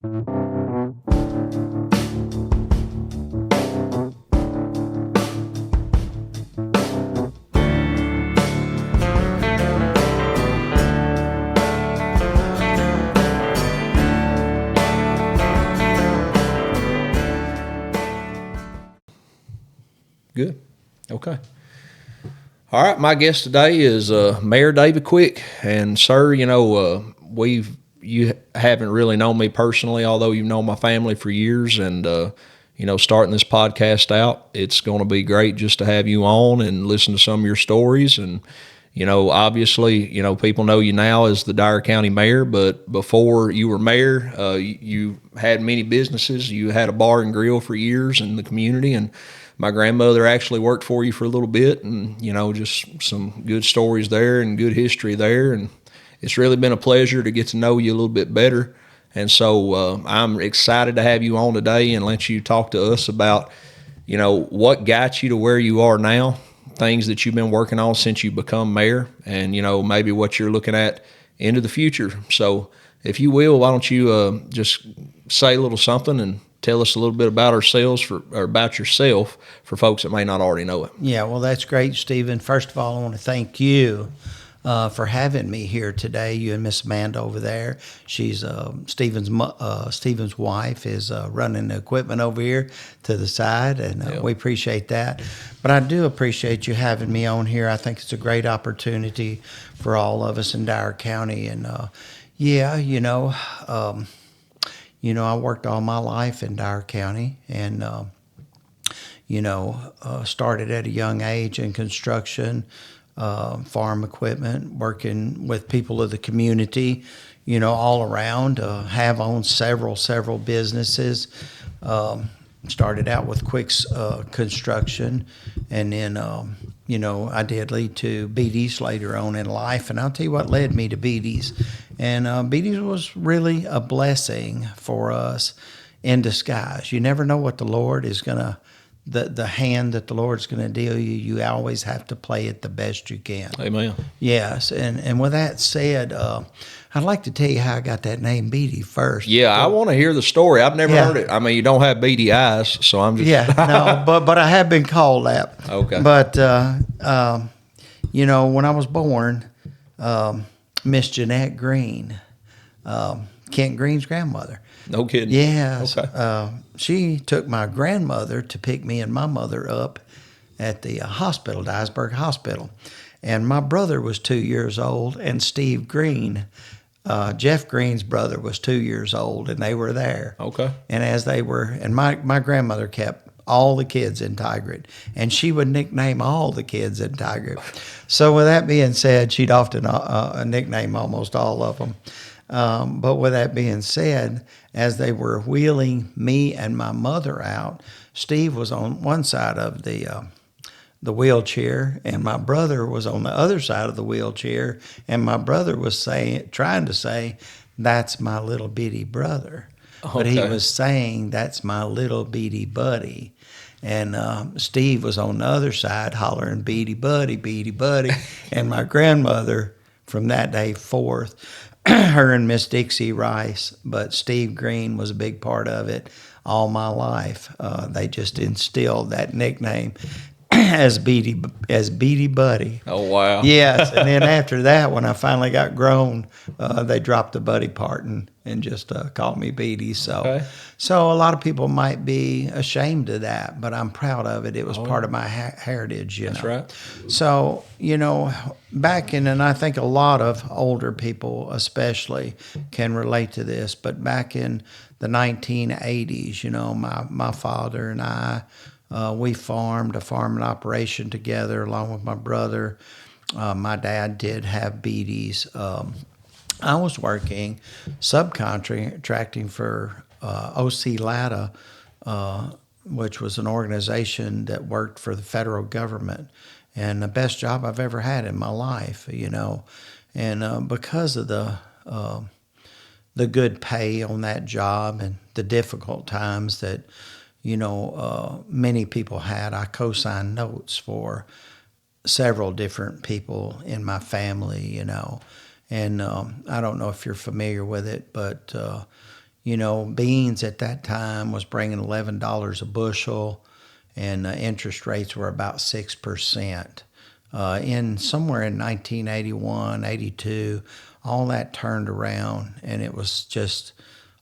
Good. Okay. All right. My guest today is Mayor David Quick, and sir, you haven't really known me personally, although you've known my family for years, and starting this podcast out, it's going to be great just to have you on and listen to some of your stories. And obviously, people know you now as the Dyer County Mayor, but before you were mayor, you had many businesses. You had a bar and grill for years in the community, and my grandmother actually worked for you for a little bit, and just some good stories there and good history there. And it's really been a pleasure to get to know you a little bit better. And so I'm excited to have you on today and let you talk to us about what got you to where you are now, things that you've been working on since you become mayor, and maybe what you're looking at into the future. So if you will, why don't you just say a little something and tell us a little bit about about yourself for folks that may not already know it. Yeah, well, that's great, Stephen. First of all, I want to thank you for having me here today. You and Miss Amanda over there. She's Stephen's wife is running the equipment over here to the side, and we appreciate that. But I do appreciate you having me on here. I think it's a great opportunity for all of us in Dyer County. And I worked all my life in Dyer County, and started at a young age in construction, farm equipment, working with people of the community, all around. Have owned several businesses. Started out with Quick's construction, and then I did lead to BD's later on in life. And I'll tell you what led me to BD's. And BD's was really a blessing for us in disguise. You never know what the Lord is going to, the hand that the Lord's going to deal you. You always have to play it the best you can. Amen. Yes. And with that said, I'd like to tell you how I got that name BD first. Yeah, I want to hear the story. I've never heard it. I mean, you don't have beady eyes, so I'm just... Yeah, no, but I have been called that. Okay. But, when I was born, Miss Jeanette Green, Kent Green's grandmother. No kidding. Yes. Okay. She took my grandmother to pick me and my mother up at the hospital, Dyersburg Hospital. And my brother was 2 years old, and Steve Green, Jeff Green's brother, was 2 years old, and they were there. Okay. And as they were, and my grandmother kept all the kids in Tigard, and she would nickname all the kids in Tigard. So with that being said, she'd often nickname almost all of them. But with that being said, as they were wheeling me and my mother out, Steve was on one side of the wheelchair, and my brother was on the other side of the wheelchair, and my brother was trying to say, "That's my little bitty brother." Okay. But he was saying, "That's my little bitty buddy." And Steve was on the other side hollering, "Beady buddy, beady buddy." And my grandmother, from that day forth, her and Miss Dixie Rice, but Steve Green was a big part of it all my life. They just instilled that nickname as Beady Buddy. Oh, wow. Yes, and then after that, when I finally got grown, they dropped the buddy part and just called me Beady. So a lot of people might be ashamed of that, but I'm proud of it. It was part of my heritage, That's right. So, back in, and I think a lot of older people especially can relate to this, but back in the 1980s, my father and I, we formed a farming operation together along with my brother. My dad did have BDs. I was working subcontracting for OC Latta, which was an organization that worked for the federal government, and the best job I've ever had in my life, And because of the good pay on that job and the difficult times that many people had, I co-signed notes for several different people in my family, And I don't know if you're familiar with it, but, Beans at that time was bringing $11 a bushel, and interest rates were about 6%. In somewhere in 1981, 82, all that turned around, and it was just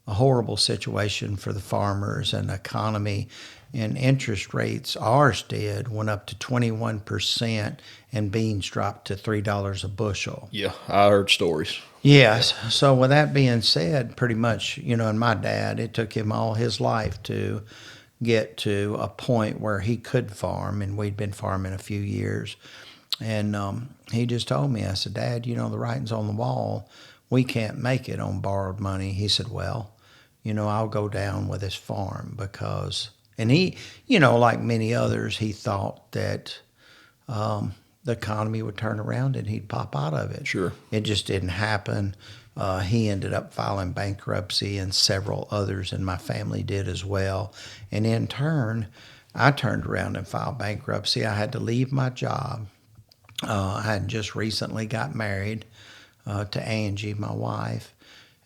a horrible situation for the farmers and the economy. And interest rates, ours did, went up to 21%, and beans dropped to $3 a bushel. Yeah, I heard stories. Yes. So with that being said, pretty much, and my dad, it took him all his life to get to a point where he could farm, and we'd been farming a few years. And he just told me, I said, Dad, the writing's on the wall. We can't make it on borrowed money. He said, well, I'll go down with this farm because, and he, like many others, he thought that the economy would turn around and he'd pop out of it. Sure. It just didn't happen. He ended up filing bankruptcy, and several others in my family did as well. And in turn, I turned around and filed bankruptcy. I had to leave my job. I had just recently got married to Angie, my wife.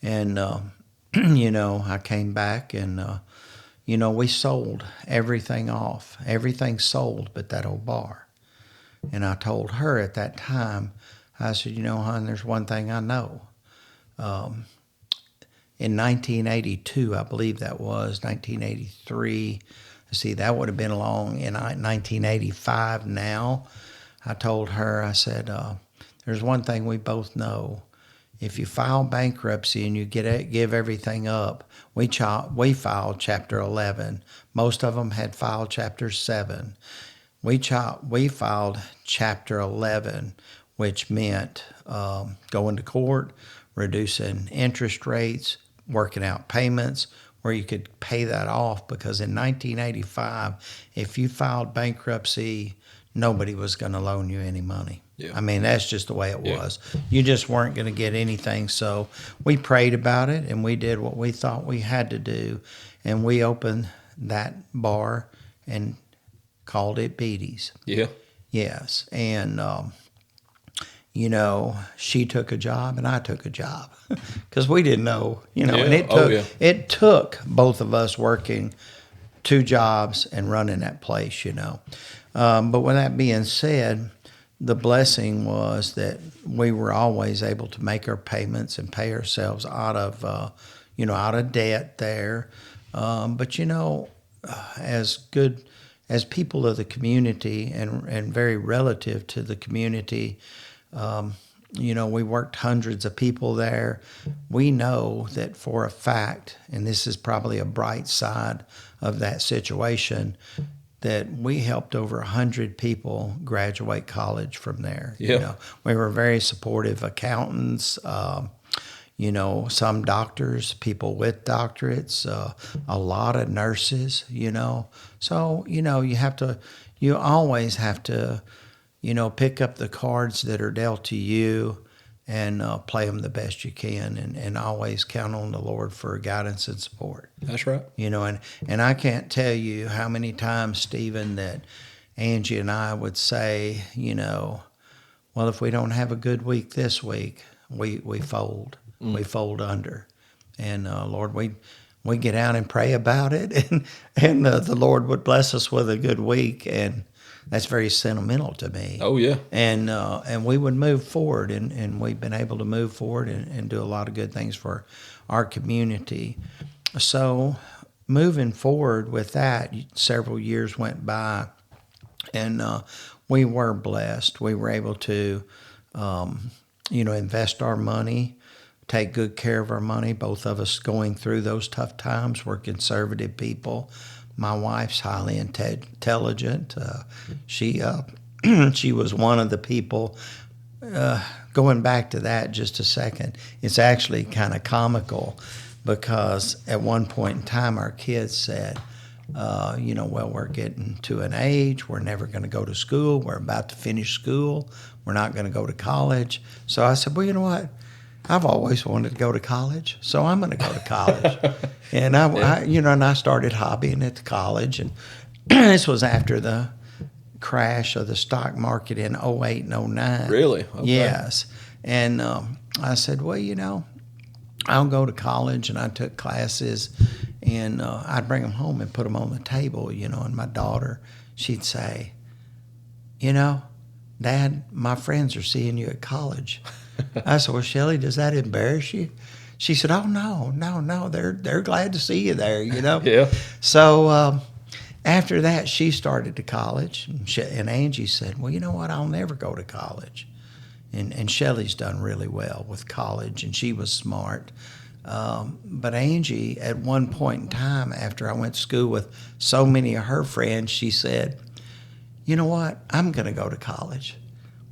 And, I came back and, we sold everything off. Everything sold but that old bar. And I told her at that time, I said, hon, there's one thing I know. In 1982, I believe that was, 1983, see, that would have been along in 1985 now. I told her, I said, there's one thing we both know. If you file bankruptcy and you give everything up, we filed Chapter 11. Most of them had filed Chapter 7. We filed Chapter 11, which meant going to court, reducing interest rates, working out payments where you could pay that off, because in 1985, if you filed bankruptcy, nobody was going to loan you any money. Yeah. I mean, that's just the way it was. You just weren't going to get anything. So we prayed about it, and we did what we thought we had to do, and we opened that bar and called it Beatty's. Yeah. Yes. And, she took a job and I took a job because we didn't know, and it took both of us working 2 jobs and running that place, But with that being said, the blessing was that we were always able to make our payments and pay ourselves out of debt there. But, as people of the community and very relative to the community, we worked hundreds of people there. We know that for a fact, and this is probably a bright side of that situation, that we helped over 100 people graduate college from there. Yeah. We were very supportive accountants, some doctors, people with doctorates, a lot of nurses, So, you always have to, pick up the cards that are dealt to you and play them the best you can, and always count on the Lord for guidance and support. That's right. And I can't tell you how many times, Stephen, that Angie and I would say, well, if we don't have a good week this week, we fold. We fold under. And Lord, we get out and pray about it, and the Lord would bless us with a good week, and that's very sentimental to me. Oh, yeah. And we would move forward, and we've been able to move forward and do a lot of good things for our community. So moving forward with that, several years went by, and we were blessed. We were able to, invest our money, take good care of our money. Both of us going through those tough times. We're conservative people. My wife's highly intelligent. She was one of the people. Going back to that just a second, it's actually kind of comical, because at one point in time our kids said, well, we're getting to an age, we're never going to go to school, we're about to finish school, we're not going to go to college. So I said, well, you know what? I've always wanted to go to college, so I'm going to go to college. And I started hobbying at the college, and this was after the crash of the stock market in 08 and 09. Really? Okay. Yes. And I said, well, I'll go to college, and I took classes, and I'd bring them home and put them on the table, and my daughter, she'd say, Dad, my friends are seeing you at college. I said, well, Shelley, does that embarrass you? She said, oh, no, they're glad to see you there, Yeah. So after that, she started to college, and Angie said, well, you know what, I'll never go to college. And Shelley's done really well with college, and she was smart. But Angie, at one point in time, after I went to school with so many of her friends, she said, you know what, I'm going to go to college.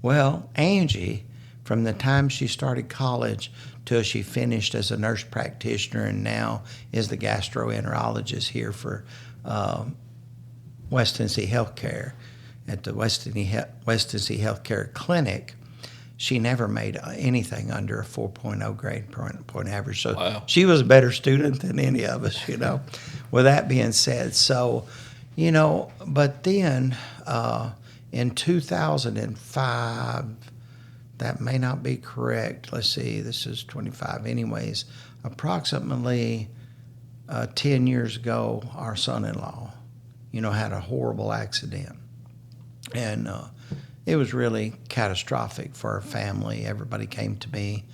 Well, Angie, from the time she started college till she finished as a nurse practitioner and now is the gastroenterologist here for West Tennessee Healthcare at the West Tennessee Healthcare Clinic, she never made anything under a 4.0 grade point average. So Wow. she was a better student than any of us, With that being said, but then in 2005, that may not be correct. Let's see, this is 25. Anyways, approximately 10 years ago, our son-in-law, had a horrible accident. And it was really catastrophic for our family. Everybody came to me,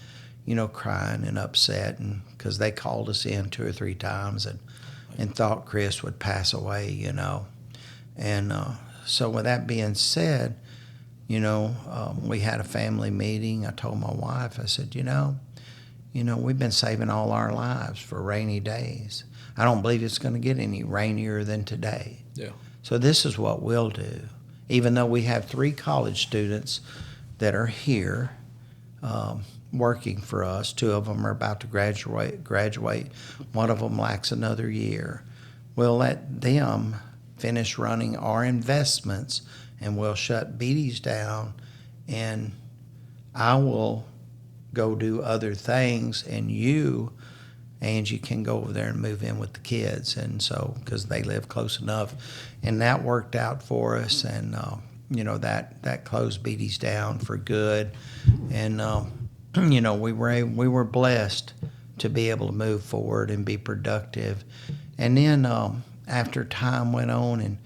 crying and upset, and because they called us in 2 or 3 times and thought Chris would pass away, And so with that being said, we had a family meeting. I told my wife, I said, we've been saving all our lives for rainy days. I don't believe it's going to get any rainier than today. Yeah. So this is what we'll do. Even though we have 3 college students that are here working for us, 2 of them are about to graduate. One of them lacks another year. We'll let them finish running our investments, and we'll shut Beatty's down, and I will go do other things, and you, Angie, can go over there and move in with the kids. And so, because they live close enough, and that worked out for us. And that closed Beatty's down for good. And we were blessed to be able to move forward and be productive. And then after time went on,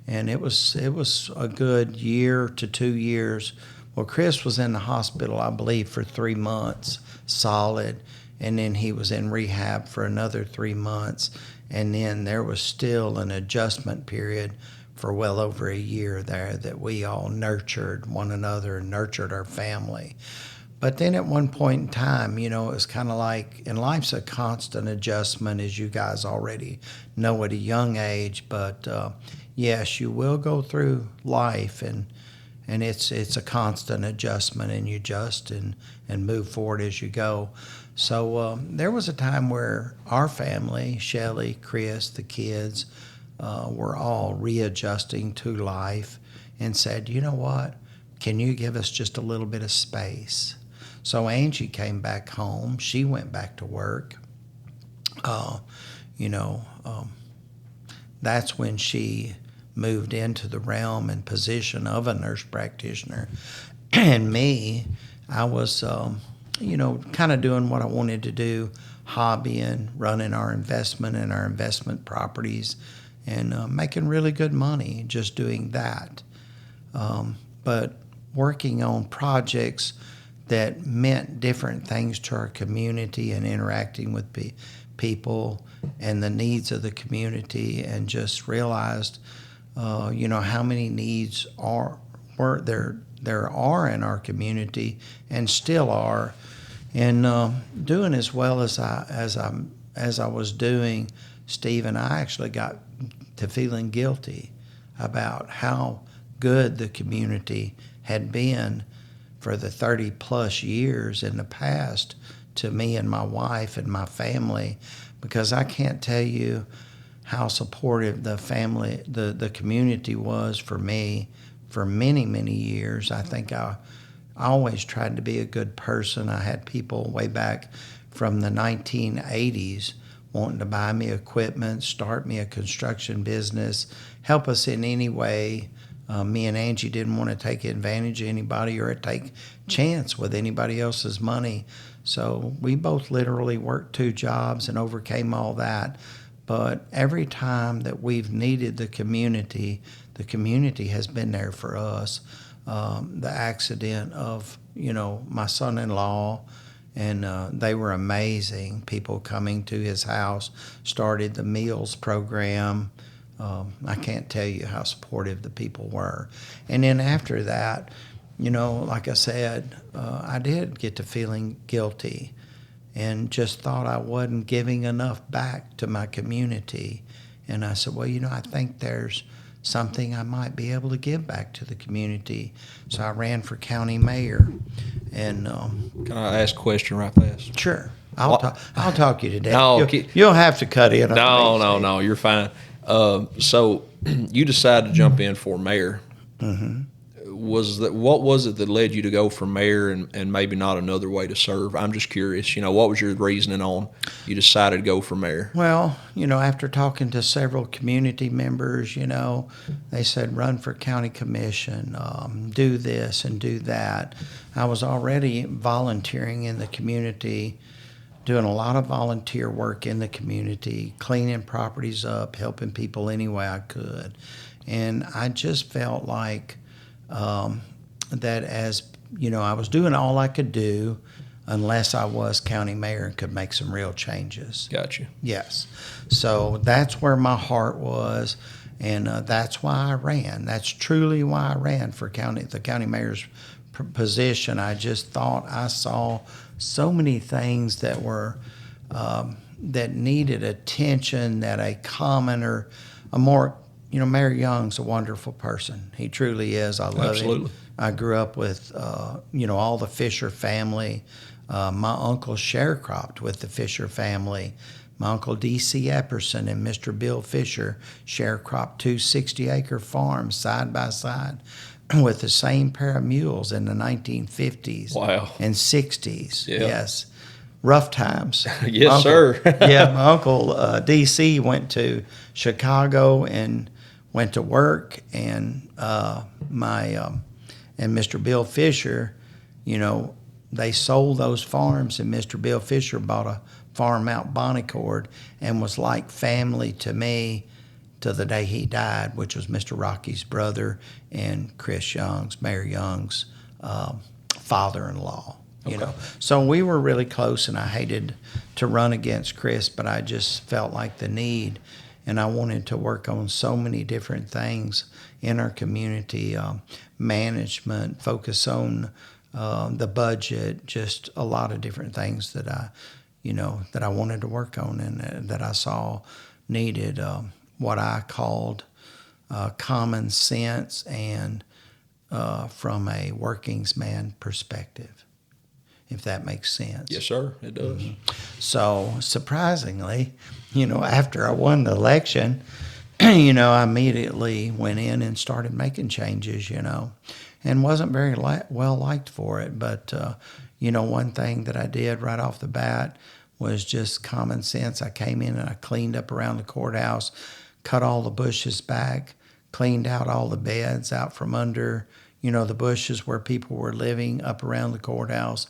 and it was a good year to 2 years. Well, Chris was in the hospital, I believe, for 3 months solid. And then he was in rehab for another 3 months. And then there was still an adjustment period for well over a year there that we all nurtured one another and nurtured our family. But then at one point in time, it was kind of like, and life's a constant adjustment, as you guys already know at a young age. But yes, you will go through life, and it's a constant adjustment, and you adjust and move forward as you go. So there was a time where our family, Shelley, Chris, the kids, were all readjusting to life and said, you know what, can you give us just a little bit of space? So Angie came back home. She went back to work. That's when she moved into the realm and position of a nurse practitioner. And me, I was, kind of doing what I wanted to do, hobbying, running our investment and our investment properties, and making really good money just doing that. But working on projects that meant different things to our community and interacting with people and the needs of the community, and just realized, how many needs there are in our community and still are. And doing as well as I was doing, Steve and I actually got to feeling guilty about how good the community had been for the 30 plus years in the past to me and my wife and my family, because I can't tell you how supportive the community was for me for many, many years. I think I always tried to be a good person. I had people way back from the 1980s wanting to buy me equipment, start me a construction business, help us in any way Me and Angie didn't want to take advantage of anybody or take chance with anybody else's money. So we both literally worked 2 jobs and overcame all that. But every time that we've needed the community has been there for us. The accident of, my son-in-law, and they were amazing. People coming to his house, started the meals program. I can't tell you how supportive the people were. And then after that, like I said, I did get to feeling guilty and just thought I wasn't giving enough back to my community. And I said, well, I think there's something I might be able to give back to the community. So I ran for county mayor. And Can I ask a question right fast? sure, I'll talk you to death. No, you'll have to cut in. No, you're fine. So you decided to jump in for mayor. Mm-hmm. What was it that led you to go for mayor and maybe not another way to serve? I'm just curious. What was your reasoning on you decided to go for mayor? Well, after talking to several community members, they said run for county commission, do this and do that. I was already volunteering in the community, doing a lot of volunteer work in the community, cleaning properties up, helping people any way I could. And I just felt like that as, I was doing all I could do unless I was county mayor and could make some real changes. Gotcha. Yes. So that's where my heart was, and that's why I ran. That's truly why I ran for the county mayor's position. I just thought I saw so many things that were that needed attention, that a commoner, a more Mayor Young's a wonderful person. He truly is. I love Absolutely. him. I grew up with, all the Fisher family. My uncle sharecropped with the Fisher family. My uncle D.C. Epperson and Mr. Bill Fisher sharecropped 2 60-acre farms side by side with the same pair of mules in the 1950s Wow. and 60s. Yeah. Yes. Rough times. Yes, sir. Yeah, my uncle D.C. went to Chicago and went to work, and and Mr. Bill Fisher, they sold those farms, and Mr. Bill Fisher bought a farm out Bonnicord and was like family to me to the day he died, which was Mr. Rocky's brother and Chris Young's, Mayor Young's father-in-law. Okay. So we were really close, and I hated to run against Chris, but I just felt like the need, and I wanted to work on so many different things in our community, management, focus on the budget, just a lot of different things that I wanted to work on, and that I saw needed what I called common sense and from a working's-man perspective, if that makes sense. Yes, sir, it does. Mm-hmm. So surprisingly, after I won the election, I immediately went in and started making changes, and wasn't very well liked for it. But, one thing that I did right off the bat was just common sense. I came in and I cleaned up around the courthouse, cut all the bushes back, cleaned out all the beds out from under, the bushes where people were living up around the courthouse.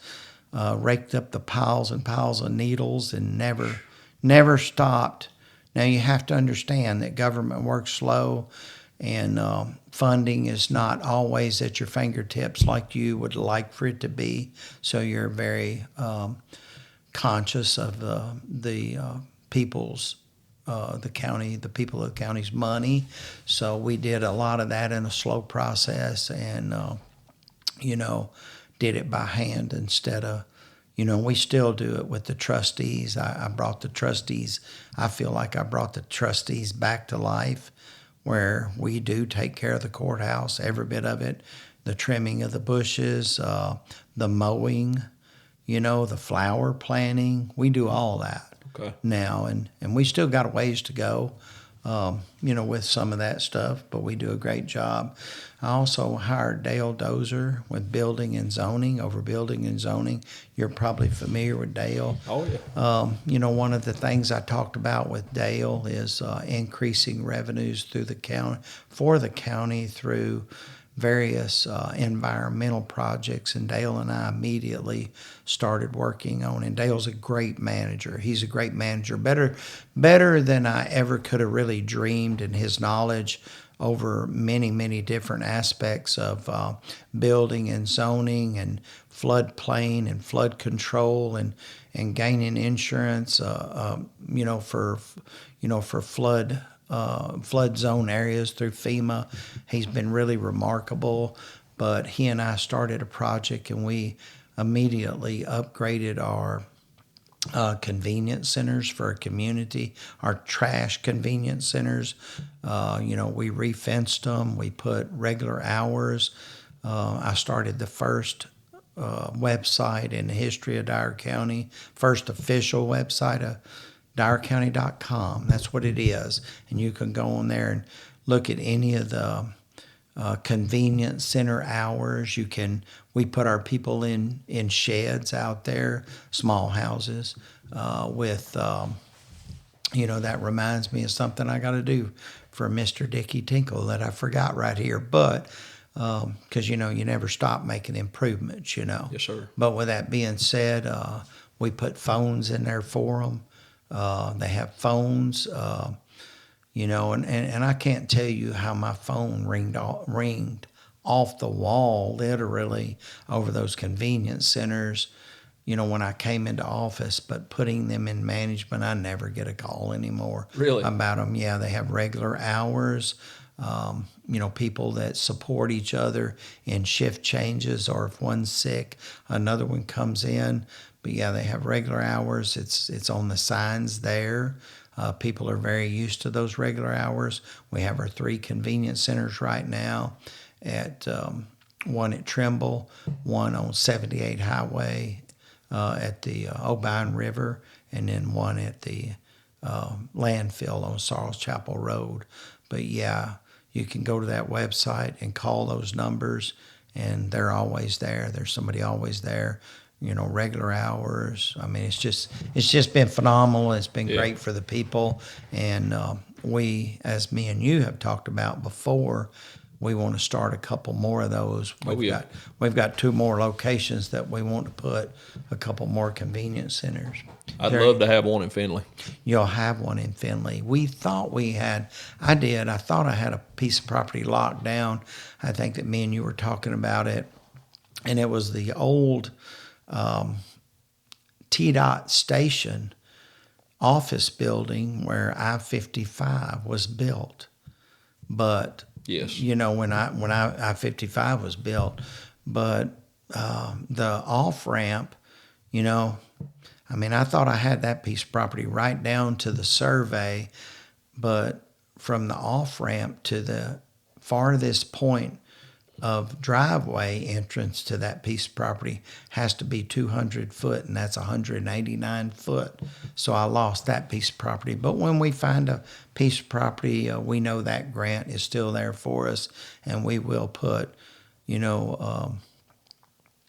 Raked up the piles and piles of needles and never stopped. Now you have to understand that government works slow, and funding is not always at your fingertips like you would like for it to be. So you're very conscious of the people's the people of the county's money. So we did a lot of that in a slow process, and did it by hand instead of, we still do it with the trustees. I brought the trustees, I feel like I brought the trustees back to life, where we do take care of the courthouse, every bit of it, the trimming of the bushes, the mowing, the flower planting. We do all that now, and we still got a ways to go, with some of that stuff, but we do a great job. I also hired Dale Dozer with building and zoning, over building and zoning. You're probably familiar with Dale. Oh, yeah. One of the things I talked about with Dale is increasing revenues through the county, for the county, through various environmental projects, and Dale and I immediately started working on. And Dale's a great manager. He's a great manager, better than I ever could have really dreamed. In his knowledge over many different aspects of building and zoning and floodplain and flood control and gaining insurance, for flood zone areas through FEMA. He's been really remarkable. But he and I started a project, and we immediately upgraded our convenience centers for a community, our trash convenience centers. We refenced them. We put regular hours. I started the first website in the history of Dyer County, first official website of dyercounty.com. That's what it is. And you can go on there and look at any of the convenience center hours. We put our people in sheds out there, small houses, that reminds me of something I got to do for Mr. Dickie Tinkle that I forgot right here. But because you never stop making improvements. Yes, sir. But with that being said, we put phones in there for them. They have phones. And I can't tell you how my phone ringed off the wall, literally, over those convenience centers, when I came into office. But putting them in management, I never get a call anymore. Really? About them. Yeah, they have regular hours. People that support each other in shift changes, or if one's sick, another one comes in. But yeah, they have regular hours. It's on the signs there. People are very used to those regular hours. We have our 3 convenience centers right now, at one at Trimble, one on 78 Highway at the Obion River, and then one at the landfill on Sarles Chapel Road. But yeah, you can go to that website and call those numbers, and they're always there. There's somebody always there. Regular hours. I mean, it's just been phenomenal. It's been great for the people. And we, as me and you have talked about before, we want to start a couple more of those. We've got 2 more locations that we want to put a couple more convenience centers. I'd love to have one in Findlay. You'll have one in Findlay. We thought we had. I did. I thought I had a piece of property locked down. I think that me and you were talking about it, and it was the old TDOT station office building where I-55 was built. But yes, when I-55 was built, but the off ramp, I thought I had that piece of property right down to the survey, but from the off ramp to the farthest point of driveway entrance to that piece of property has to be 200 foot, and that's 189 foot. So I lost that piece of property. But when we find a piece of property, we know that grant is still there for us, and we will put,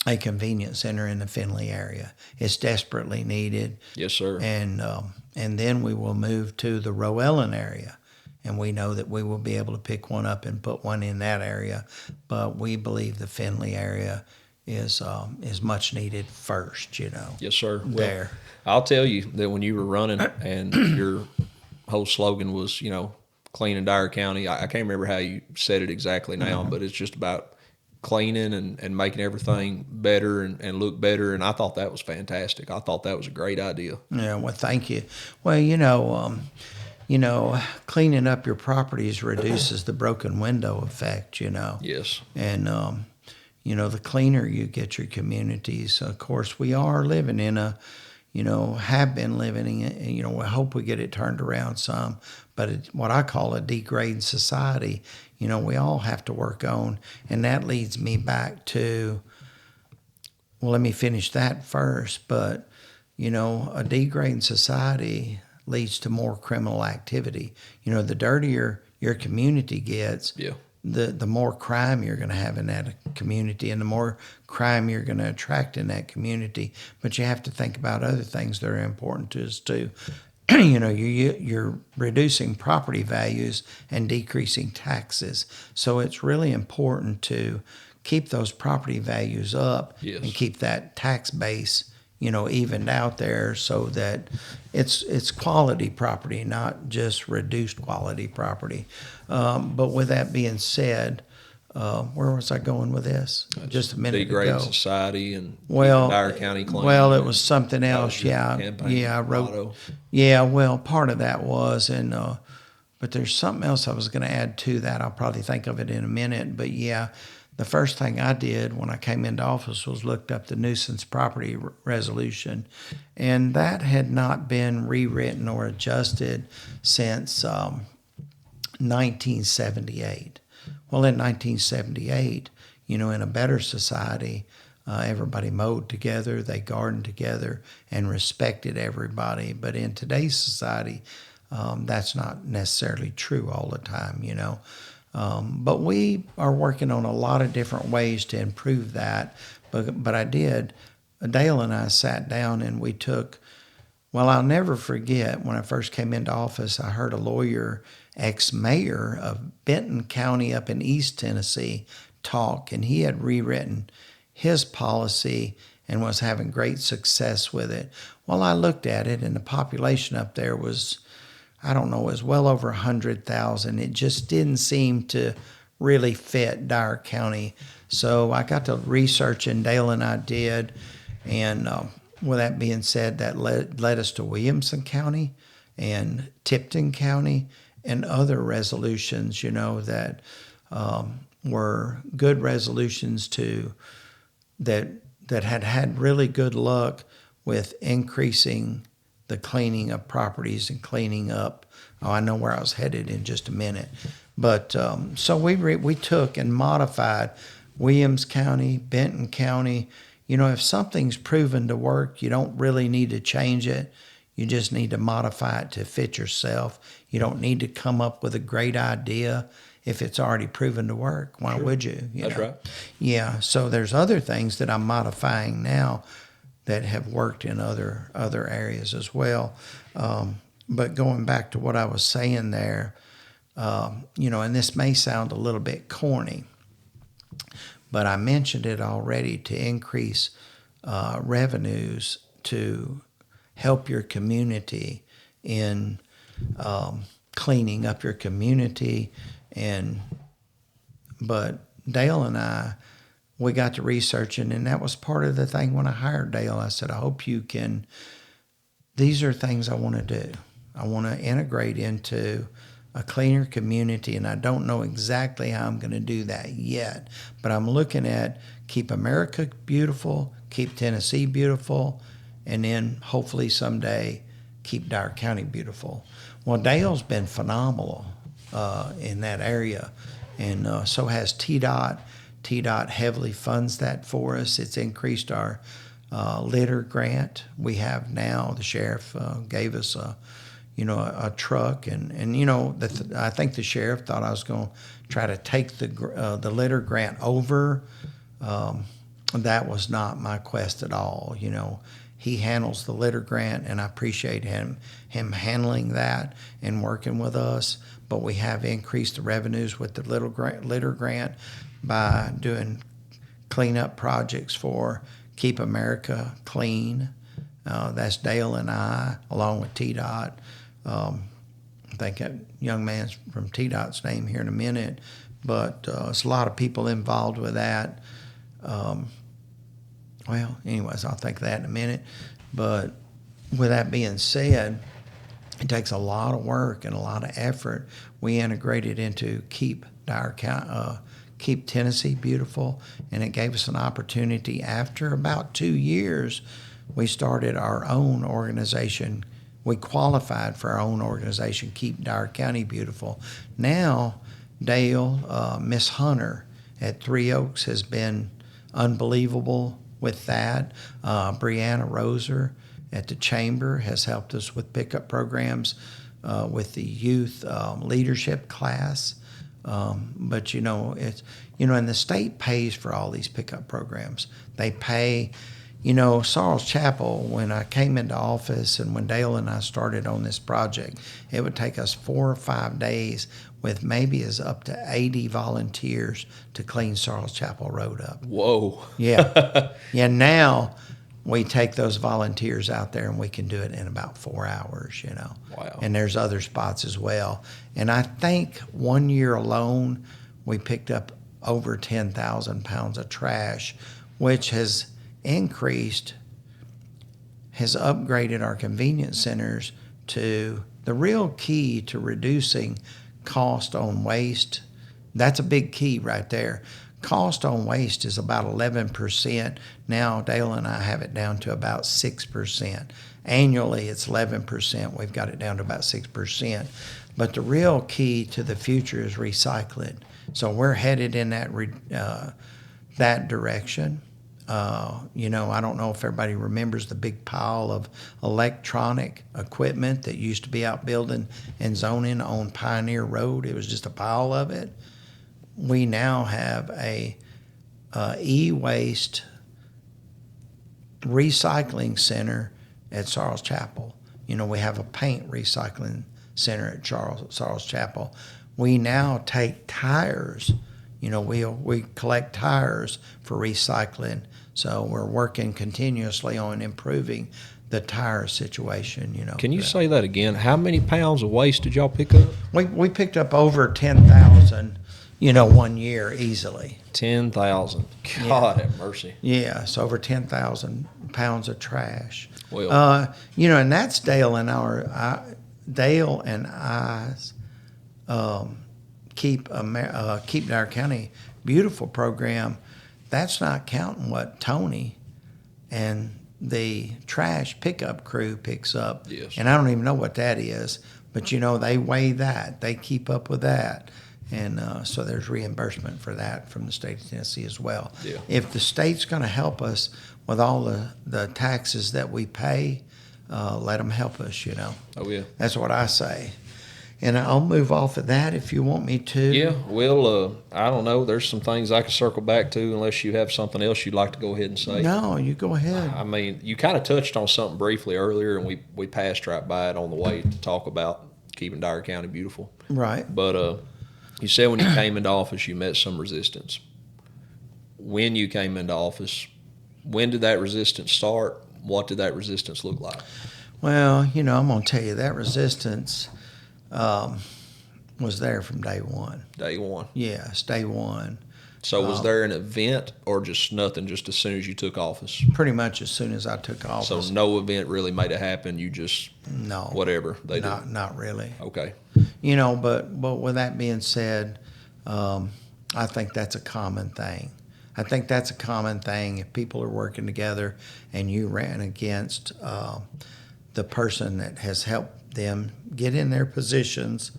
a convenience center in the Findlay area. It's desperately needed. Yes, sir. And then we will move to the Roellen area. And we know that we will be able to pick one up and put one in that area. But we believe the Findlay area is much needed first, Yes, sir. There. Well, I'll tell you that when you were running and your whole slogan was, cleaning Dyer County, I can't remember how you said it exactly now, but it's just about cleaning and making everything better and look better. And I thought that was fantastic. I thought that was a great idea. Yeah, well, thank you. Well, cleaning up your properties reduces the broken window effect, Yes. And, the cleaner you get your communities. Of course, we are living in have been living in, we hope we get it turned around some, but it's what I call a degrading society, we all have to work on. And that leads me back to, well, let me finish that first, but, a degrading society leads to more criminal activity. The dirtier your community gets, Yeah. the more crime you're going to have in that community, and the more crime you're going to attract in that community. But you have to think about other things that are important to us too. You're reducing property values and decreasing taxes. So it's really important to keep those property values up Yes. and keep that tax base, evened out there so that it's quality property, not just reduced quality property. But with that being said, where was I going with this? Just a minute Degrading ago. society and Well, keeping Dyer County clean. well, it was something That else. was your Yeah, campaign yeah. I wrote. motto. Yeah, well, part of that was, and but there's something else I was going to add to that. I'll probably think of it in a minute. But yeah, the first thing I did when I came into office was looked up the nuisance property resolution, and that had not been rewritten or adjusted since 1978. Well, in 1978, in a better society, everybody mowed together, they gardened together, and respected everybody. But in today's society, that's not necessarily true all the time, But we are working on a lot of different ways to improve that. But Dale and I sat down and we took, well, I'll never forget when I first came into office, I heard a lawyer, ex-mayor of Benton County up in East Tennessee, talk, and he had rewritten his policy and was having great success with it. Well, I looked at it, and the population up there was, I don't know, it was well over 100,000. It just didn't seem to really fit Dyer County. So I got to researching, Dale and I did, and with that being said, that led us to Williamson County and Tipton County and other resolutions, that were good resolutions that had really good luck with increasing the cleaning of properties and cleaning up. Oh, I know where I was headed in just a minute. But so we took and modified Williams County, Benton County. If something's proven to work, you don't really need to change it. You just need to modify it to fit yourself. You don't need to come up with a great idea if it's already proven to work. Why would you? That's right. Yeah. So there's other things that I'm modifying now that have worked in other areas as well. But going back to what I was saying there, and this may sound a little bit corny, but I mentioned it already, to increase revenues to help your community in cleaning up your community. But Dale and I, we got to researching, and that was part of the thing when I hired Dale. I said, I hope you can, these are things I want to do. I want to integrate into a cleaner community, and I don't know exactly how I'm going to do that yet, but I'm looking at keep America beautiful, keep Tennessee beautiful, and then hopefully someday keep Dyer County beautiful. Well, Dale's been phenomenal in that area, and so has TDOT. TDOT heavily funds that for us. It's increased our litter grant. We have now, the sheriff gave us a truck, and I think the sheriff thought I was going to try to take the litter grant over. That was not my quest at all. He handles the litter grant, and I appreciate him handling that and working with us. But we have increased the revenues with the litter grant by doing cleanup projects for Keep America Clean. That's Dale and I, along with TDOT. I think that young man's from TDOT's name here in a minute, but it's a lot of people involved with that. Well, anyways, I'll think of that in a minute. But with that being said, it takes a lot of work and a lot of effort. We integrated into Keep Tennessee Beautiful, and it gave us an opportunity. After about 2 years, we started our own organization. We qualified for our own organization, Keep Dyer County Beautiful. Now, Dale, Miss Hunter at Three Oaks has been unbelievable with that. Brianna Roser at the Chamber has helped us with pickup programs with the youth leadership class. But it's and the state pays for all these pickup programs. They pay. Sarles Chapel, when I came into office and when Dale and I started on this project, it would take us 4 or 5 days with maybe as up to 80 volunteers to clean Sarles Chapel Road up. Whoa. Yeah. Yeah, now we take those volunteers out there and we can do it in about 4 hours, Wow. And there's other spots as well. And I think 1 year alone, we picked up over 10,000 pounds of trash, which has upgraded our convenience centers to the real key to reducing cost on waste. That's a big key right there. Cost on waste is about 11%. Now Dale and I have it down to about 6%. Annually, it's 11%. We've got it down to about 6%. But the real key to the future is recycling. So we're headed in that direction. I don't know if everybody remembers the big pile of electronic equipment that used to be out building and zoning on Pioneer Road. It was just a pile of it. We now have a e-waste recycling center at Sarles Chapel. We have a paint recycling center at Sarles Chapel. We now take tires. We collect tires for recycling. So we're working continuously on improving the tire situation. Can you say that again? How many pounds of waste did y'all pick up? We picked up over 10,000, 1 year easily. 10,000. God have mercy. Yeah, it's over 10,000 pounds of trash. Well, and that's Dale and I's Keep Dyer County Beautiful program. That's not counting what Tony and the trash pickup crew picks up. Yes. And I don't even know what that is, but they weigh that. They keep up with that. And so there's reimbursement for that from the state of Tennessee as well. Yeah. If the state's going to help us with all the taxes that we pay, let them help us, Oh, yeah. That's what I say. And I'll move off of that if you want me to. Yeah, well, I don't know. There's some things I can circle back to unless you have something else you'd like to go ahead and say. No, you go ahead. I mean, you kind of touched on something briefly earlier, and we passed right by it on the way to talk about keeping Dyer County beautiful. Right. But you said when you came into office, you met some resistance. When you came into office, when did that resistance start? What did that resistance look like? Well, I'm going to tell you that resistance was there from day one. Day one. Yes, day one. So was there an event or just nothing, just as soon as you took office? Pretty much as soon as I took office. So no event really made it happen. You just whatever they do. Not really. Okay. But with that being said, I think that's a common thing. I think that's a common thing if people are working together and you ran against the person that has helped them get in their positions,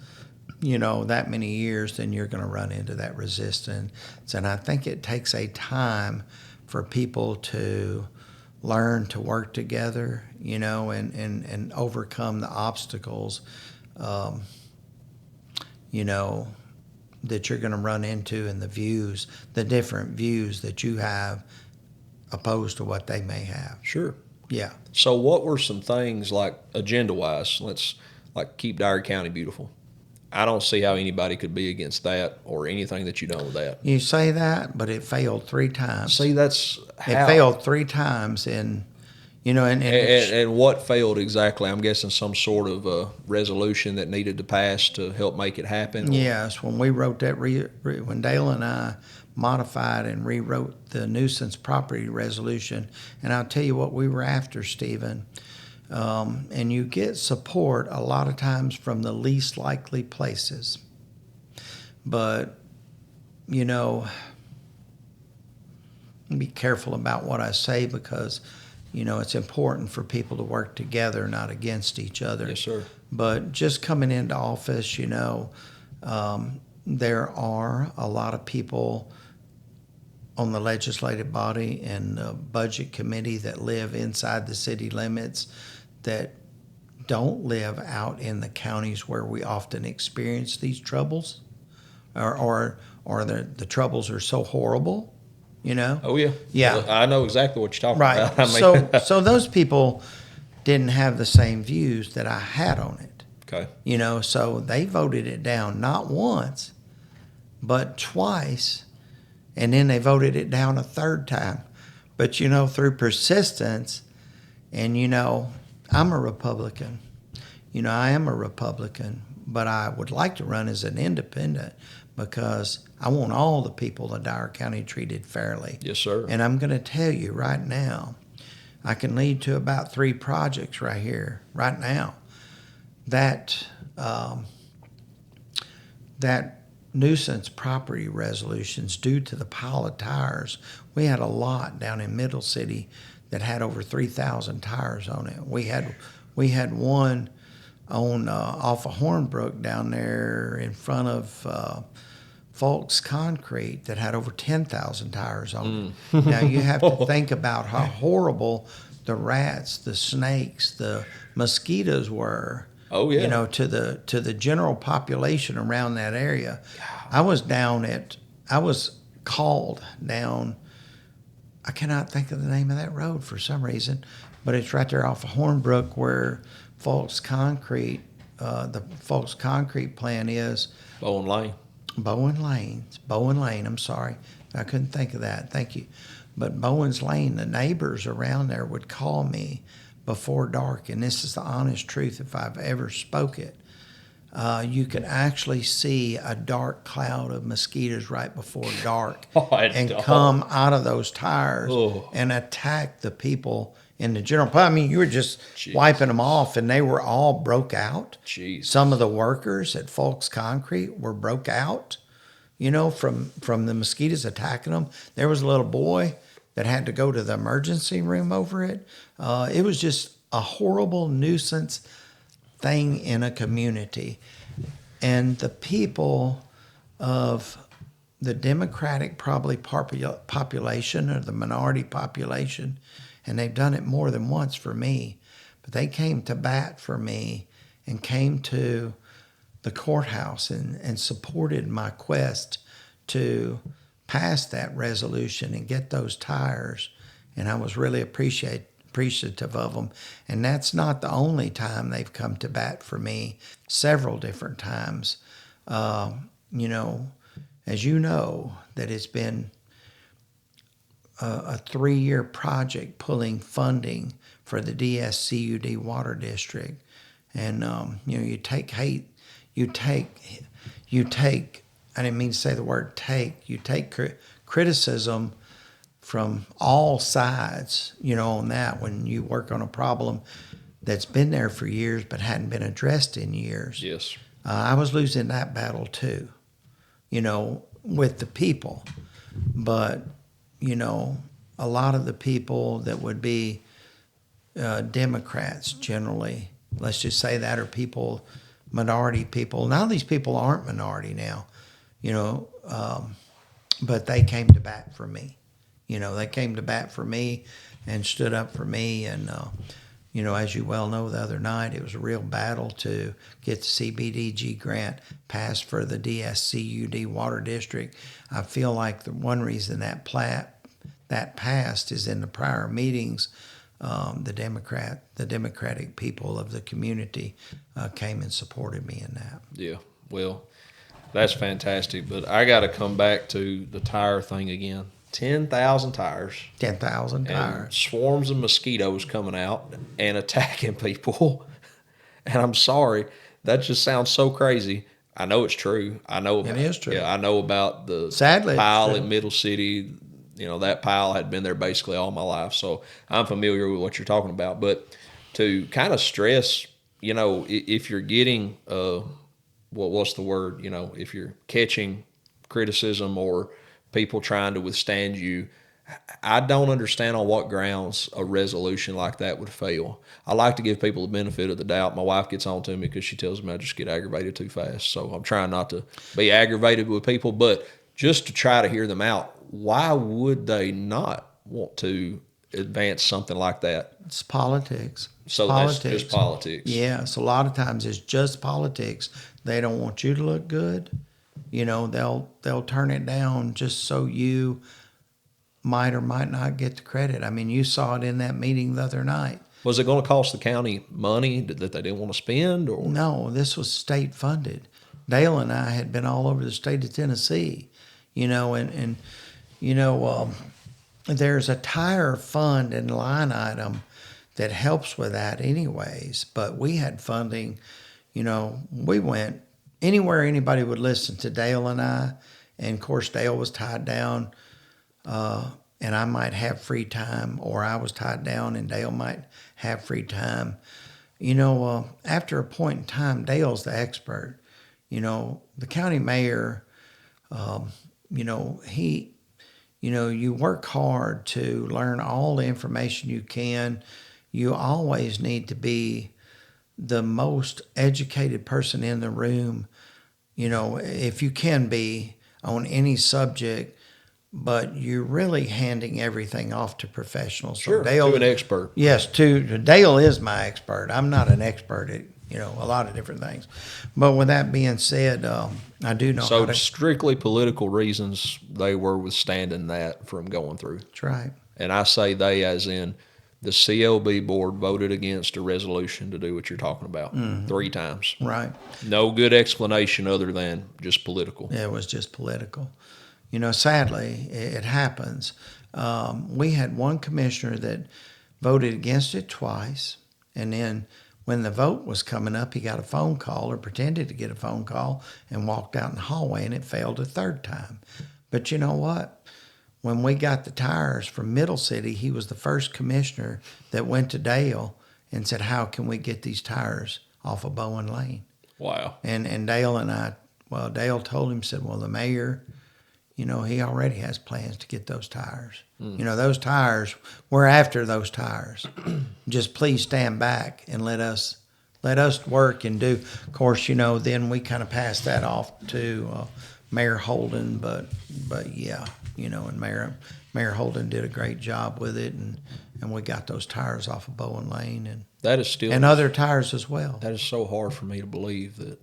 that many years, then you're going to run into that resistance. And I think it takes a time for people to learn to work together, and overcome the obstacles, that you're going to run into and the different views that you have opposed to what they may have. Sure. Yeah. So what were some things like agenda-wise, let's keep Dyer County beautiful? I don't see how anybody could be against that or anything that you done with that. You say that, but it failed 3 times. See, that's how. It failed 3 times and what failed exactly? I'm guessing some sort of resolution that needed to pass to help make it happen? Yes, when we wrote that, when Dale and I modified and rewrote the nuisance property resolution, and I'll tell you what we were after, Stephen, and you get support a lot of times from the least likely places. But, be careful about what I say because, it's important for people to work together, not against each other. Yes, sir. But just coming into office, there are a lot of people on the legislative body and the budget committee that live inside the city limits that don't live out in the counties where we often experience these troubles or the troubles are so horrible, you know. Oh yeah. Yeah. Well, I know exactly what you're talking Right. about. I mean, So those people didn't have the same views that I had on it. okay. You know, so they voted it down not once, but twice, and then they voted it down a third time. But you know, through persistence, and you know, I'm a Republican. You know, I am a Republican, but I would like to run as an independent because I want all the people of Dyer County treated fairly. Yes, sir. And I'm going to tell you right now, I can lead to about 3 projects right here, right now, that that nuisance property resolutions due to the pile of tires. We had a lot down in Middle City that had over 3,000 tires on it. We had one on off of Hornbrook down there in front of Folks Concrete that had over 10,000 tires on it. Now you have to think about how horrible the rats, the snakes, the mosquitoes were. Oh yeah. You know, to the general population around that area. I was called down. I cannot think of the name of that road for some reason, but it's right there off of Hornbrook where Folks Concrete, the Folks Concrete plant is. Bowen Lane. Bowen Lane, I'm sorry. I couldn't think of that. Thank you. But Bowen's Lane, the neighbors around there would call me before dark, and this is the honest truth if I've ever spoke it. You could actually see a dark cloud of mosquitoes right before dark and come out of those tires and attack the people in the general. I mean, you were just wiping them off, and they were all broke out. Jeez. Some of the workers at Folks Concrete were broke out, you know, from the mosquitoes attacking them. There was a little boy that had to go to the emergency room over it. It was just a horrible nuisance thing in a community. And the people of the Democratic probably population or the minority population, and they've done it more than once for me, but they came to bat for me and came to the courthouse and supported my quest to pass that resolution and get those tires. And I was really appreciative of them. And that's not the only time they've come to bat for me. Several different times. You know, as you know, that it's been a 3-year project pulling funding for the DSCUD Water District. And, you know, you take, I didn't mean to say the word take, you take criticism from all sides, you know, on that when you work on a problem that's been there for years but hadn't been addressed in years. Yes. I was losing that battle too, you know, with the people. But, you know, a lot of the people that would be Democrats generally, let's just say that, are people, minority people. Now these people aren't minority now, you know, but they came to bat for me. You know, they came to bat for me and stood up for me. And, you know, as you well know, the other night, it was a real battle to get the CBDG grant passed for the DSCUD Water District. I feel like the one reason that passed is in the prior meetings, the Democratic people of the community came and supported me in that. Yeah, well, that's fantastic. But I got to come back to the tire thing again. 10,000 tires. 10,000 tires. And swarms of mosquitoes coming out and attacking people. And I'm sorry, that just sounds so crazy. I know it's true. I know it is true. Yeah, I know about the Sadly, pile in Middle City. You know, that pile had been there basically all my life. So I'm familiar with what you're talking about. But to kind of stress, you know, if you're getting, what's the word? You know, if you're catching criticism or people trying to withstand you, I don't understand on what grounds a resolution like that would fail. I like to give people the benefit of the doubt. My wife gets on to me because she tells me I just get aggravated too fast. So I'm trying not to be aggravated with people, but just to try to hear them out. Why would they not want to advance something like that? It's politics. So that's just politics. Yes, a lot of times it's just politics. They don't want you to look good. they'll turn it down just so you might or might not get the credit. I mean, you saw it in that meeting the other night. Was it going to cost the county money that they didn't want to spend, or No, this was state funded. Dale and I had been all over the state of Tennessee, and there's a tire fund and line item that helps with that anyways. But we had funding, we went anywhere anybody would listen to Dale and I. And of course, Dale was tied down, and I might have free time, or I was tied down and Dale might have free time. After a point in time, Dale's the expert. The county mayor, you work hard to learn all the information you can. You always need to be the most educated person in the room, if you can be on any subject, but you're really handing everything off to professionals. sure, So Dale, to an expert? yes, Dale is my expert. I'm not an expert at, a lot of different things. But with that being said, I do know how So to. strictly political reasons, they were withstanding that from going through. That's right. And I say they as in the CLB board voted against a resolution to do what you're talking about 3 times. Right. No good explanation other than just political. It was just political. Sadly, it happens. We had one commissioner that voted against it twice, and then when the vote was coming up, he got a phone call or pretended to get a phone call and walked out in the hallway, and it failed a third time. But you know what? When we got the tires from Middle City, he was the first commissioner that went to Dale and said, how can we get these tires off of Bowen Lane? Wow. And Dale and I, Dale told him, said, well, the mayor, he already has plans to get those tires. Those tires, we're after those tires. Just please stand back and let us work and do. Of course, then we kind of passed that off to Mayor Holden, but yeah, and Mayor Holden did a great job with it, and we got those tires off of Bowen Lane and That is still and other tires as well. that is so hard for me to believe that,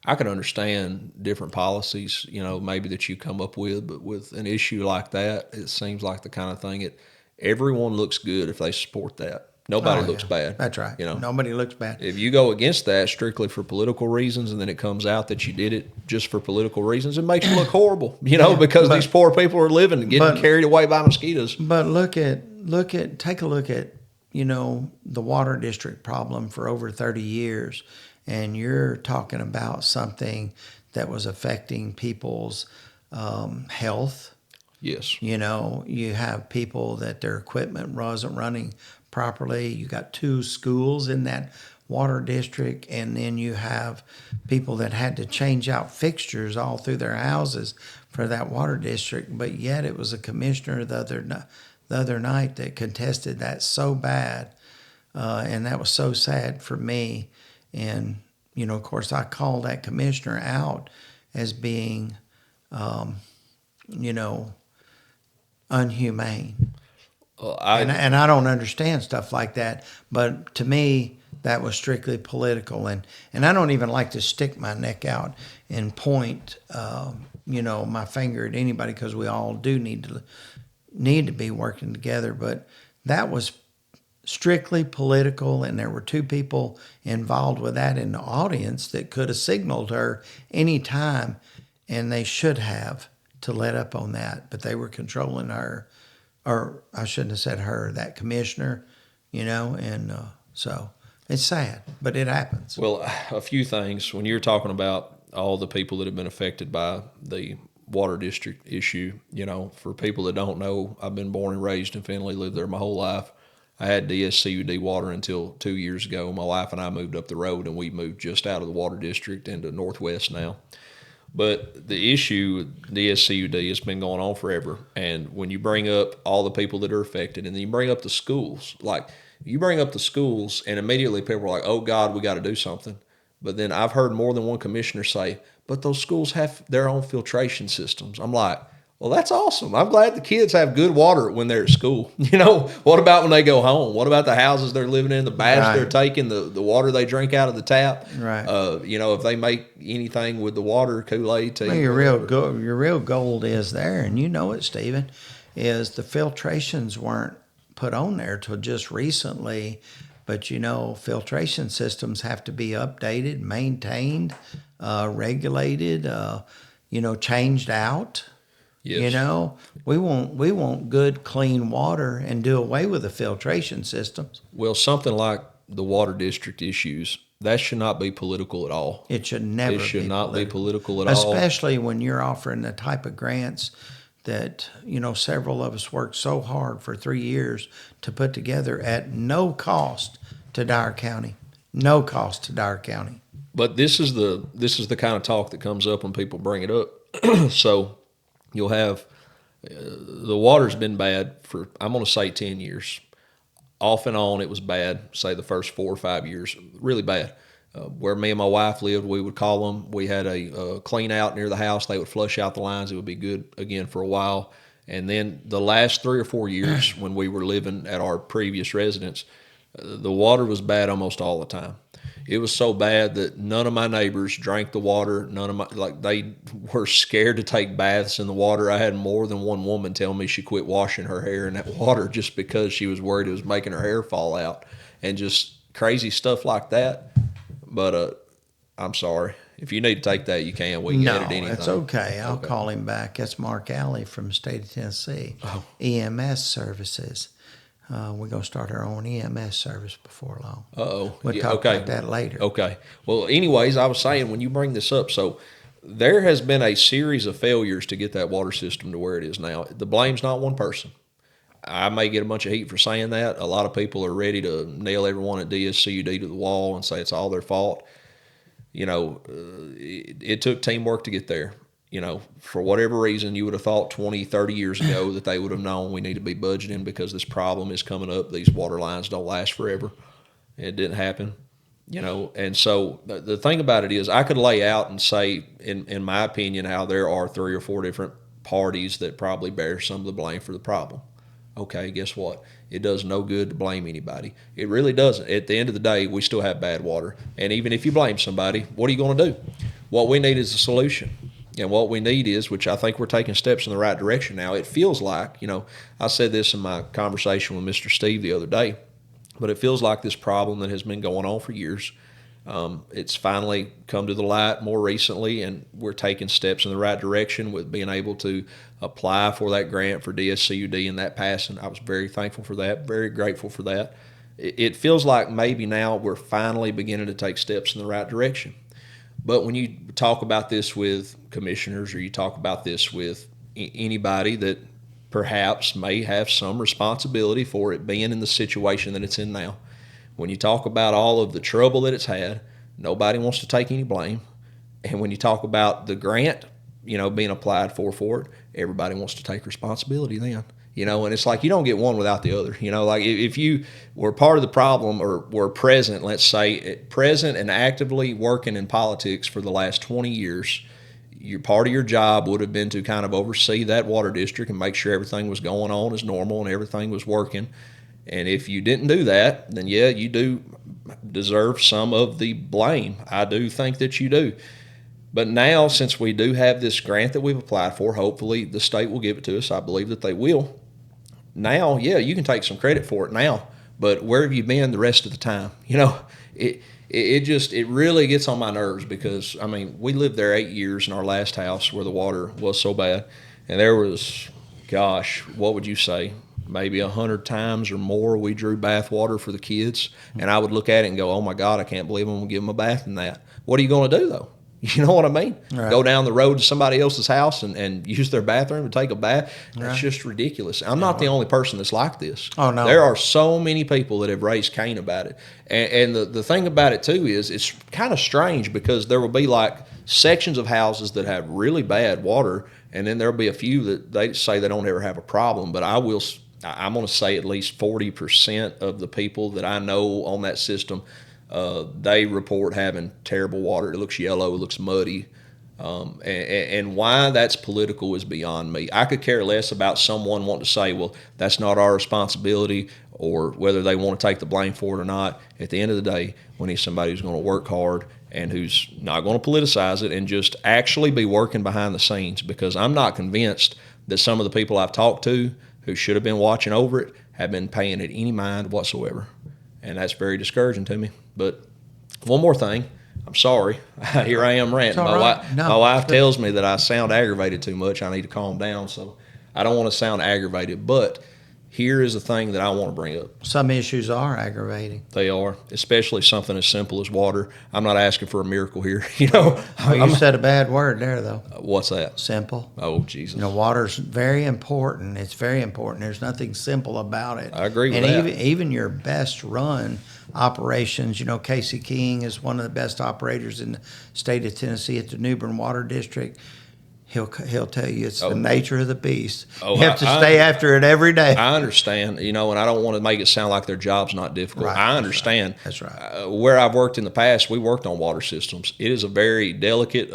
I can understand different policies, maybe that you come up with, but with an issue like that, it seems like the kind of thing that everyone looks good if they support that. Nobody looks bad. That's right. Nobody looks bad. If you go against that strictly for political reasons and then it comes out that you did it just for political reasons, it makes you look horrible, because these poor people are living and getting carried away by mosquitoes. But take a look at, the water district problem for over 30 years. And you're talking about something that was affecting people's health. Yes. You have people that their equipment wasn't running properly. You got 2 schools in that water district, and then you have people that had to change out fixtures all through their houses for that water district. But yet it was a commissioner the other night that contested that so bad, and that was so sad for me. And, of course, I called that commissioner out as being, unhumane. And I don't understand stuff like that. But to me, that was strictly political. And I don't even like to stick my neck out and point, my finger at anybody, because we all do need to be working together. But that was strictly political, and there were 2 people involved with that in the audience that could have signaled her any time, and they should have to let up on that, but they were controlling her, or I shouldn't have said her, that commissioner, and so it's sad, but it happens. Well, a few things. When you're talking about all the people that have been affected by the water district issue, for people that don't know, I've been born and raised in Findlay, lived there my whole life. I had DSCUD water until 2 years ago. My wife and I moved up the road, and we moved just out of the water district into Northwest now. But the issue with DSCUD has been going on forever. And when you bring up all the people that are affected, and then you bring up the schools, and immediately people are like, oh, God, we got to do something. But then I've heard more than one commissioner say, but those schools have their own filtration systems. I'm like, Well, that's awesome. I'm glad the kids have good water when they're at school. What about when they go home? What about the houses they're living in, the baths they're Right. taking, the water they drink out of the tap? Right. If they make anything with the water, Kool-Aid, Well, tea, whatever. your real gold is there, and you know it, Stephen, is the filtrations weren't put on there till just recently. But filtration systems have to be updated, maintained, regulated, changed out. Yes. We want good, clean water and do away with the filtration systems. Well, something like the water district issues, that should not be political at all. It should never It should be not be political. political at all. Especially when you're offering the type of grants that, several of us worked so hard for 3 years to put together at no cost to Dyer County. No cost to Dyer County. But this is the kind of talk that comes up when people bring it up. So you'll have the water's been bad for, I'm going to say, 10 years. Off and on, it was bad, say the first 4 or 5 years, really bad. Where me and my wife lived, we would call them. We had a clean out near the house. They would flush out the lines. It would be good again for a while. And then the last 3 or 4 years when we were living at our previous residence, the water was bad almost all the time. It was so bad that none of my neighbors drank the water. They were scared to take baths in the water. I had more than one woman tell me she quit washing her hair in that water just because she was worried it was making her hair fall out, and just crazy stuff like that. But I'm sorry. If you need to take that, you can. We can edit anything. It's okay. I'll call him back. That's Mark Alley from the state of Tennessee. EMS services. We're going to start our own EMS service before long. We'll talk about that later. Okay. Well, anyways, I was saying when you bring this up, so there has been a series of failures to get that water system to where it is now. The blame's not one person. I may get a bunch of heat for saying that. A lot of people are ready to nail everyone at DSCUD to the wall and say it's all their fault. It took teamwork to get there. For whatever reason, you would have thought 20, 30 years ago that they would have known we need to be budgeting because this problem is coming up. These water lines don't last forever. It didn't happen. And so the thing about it is I could lay out and say, in my opinion, how there are 3 or 4 different parties that probably bear some of the blame for the problem. Okay, guess what? It does no good to blame anybody. It really doesn't. At the end of the day, we still have bad water. And even if you blame somebody, what are you going to do? What we need is a solution. And what we need is, which I think we're taking steps in the right direction now, it feels like, I said this in my conversation with Mr. Steve the other day, but it feels like this problem that has been going on for years, it's finally come to the light more recently, and we're taking steps in the right direction with being able to apply for that grant for DSCUD and that passing. I was very thankful for that, very grateful for that. It feels like maybe now we're finally beginning to take steps in the right direction. But when you talk about this with commissioners, or you talk about this with anybody that perhaps may have some responsibility for it being in the situation that it's in now, when you talk about all of the trouble that it's had, nobody wants to take any blame. And when you talk about the grant, being applied for it, everybody wants to take responsibility then. And it's like you don't get one without the other. Like if you were part of the problem or were present, let's say, present and actively working in politics for the last 20 years, part of your job would have been to kind of oversee that water district and make sure everything was going on as normal and everything was working. And if you didn't do that, then yeah, you do deserve some of the blame. I do think that you do. But now, since we do have this grant that we've applied for, hopefully the state will give it to us. I believe that they will. Now, yeah, you can take some credit for it now, but where have you been the rest of the time? It really gets on my nerves because, we lived there 8 years in our last house where the water was so bad, and there was, gosh, what would you say, maybe 100 times or more we drew bath water for the kids, and I would look at it and go, oh my God, I can't believe I'm going to give them a bath in that. What are you going to do, though? You know what I mean? Right. Go down the road to somebody else's house and use their bathroom to take a bath. That's Right. just ridiculous. I'm not the only person that's like this. Oh, no. There are so many people that have raised Cain about it. And the thing about it, too, is it's kind of strange because there will be like sections of houses that have really bad water, and then there'll be a few that they say they don't ever have a problem. But I'm going to say at least 40% of the people that I know on that system, they report having terrible water. It looks yellow, it looks muddy. And why that's political is beyond me. I could care less about someone wanting to say, well, that's not our responsibility, or whether they want to take the blame for it or not. At the end of the day, we need somebody who's going to work hard and who's not going to politicize it and just actually be working behind the scenes, because I'm not convinced that some of the people I've talked to who should have been watching over it have been paying it any mind whatsoever. And that's very discouraging to me. But one more thing. I'm sorry. Here I am ranting. It's all right. No, my wife it's good. tells me that I sound aggravated too much. I need to calm down. So I don't want to sound aggravated. But here is the thing that I want to bring up. Some issues are aggravating. They are, especially something as simple as water. I'm not asking for a miracle here. You know, You said a bad word there, though. What's that? Simple. Oh, Jesus. You know, water's very important. It's very important. There's nothing simple about it. I agree with and that. even your best run operations, you know, Casey King is one of the best operators in the state of Tennessee at the New Bern Water District. He'll tell you it's the nature of the beast. You have to stay after it every day. I understand, you know, and I don't want to make it sound like their job's not difficult. Right, I understand. That's right. Where I've worked in the past, we worked on water systems. It is a very delicate,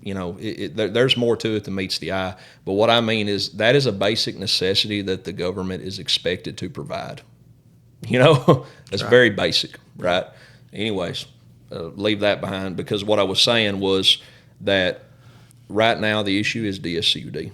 you know, there's more to it than meets the eye. But what I mean is that is a basic necessity that the government is expected to provide. You know, that's right. very basic, right? Anyways, leave that behind, because what I was saying was that right now the issue is DSCUD,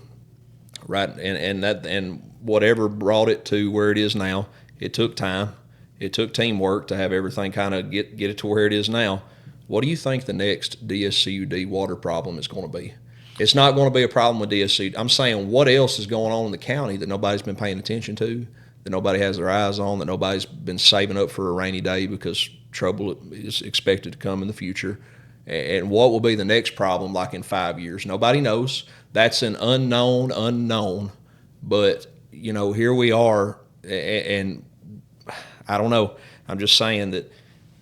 right? And whatever brought it to where it is now, it took time, it took teamwork to have everything kind of get it to where it is now. What do you think the next DSCUD water problem is going to be? It's not going to be a problem with DSCUD. I'm saying, what else is going on in the county that nobody's been paying attention to, that nobody has their eyes on, that nobody's been saving up for a rainy day because trouble is expected to come in the future? And what will be the next problem like in 5 years? Nobody knows. That's an unknown. But, you know, here we are, and I don't know. I'm just saying that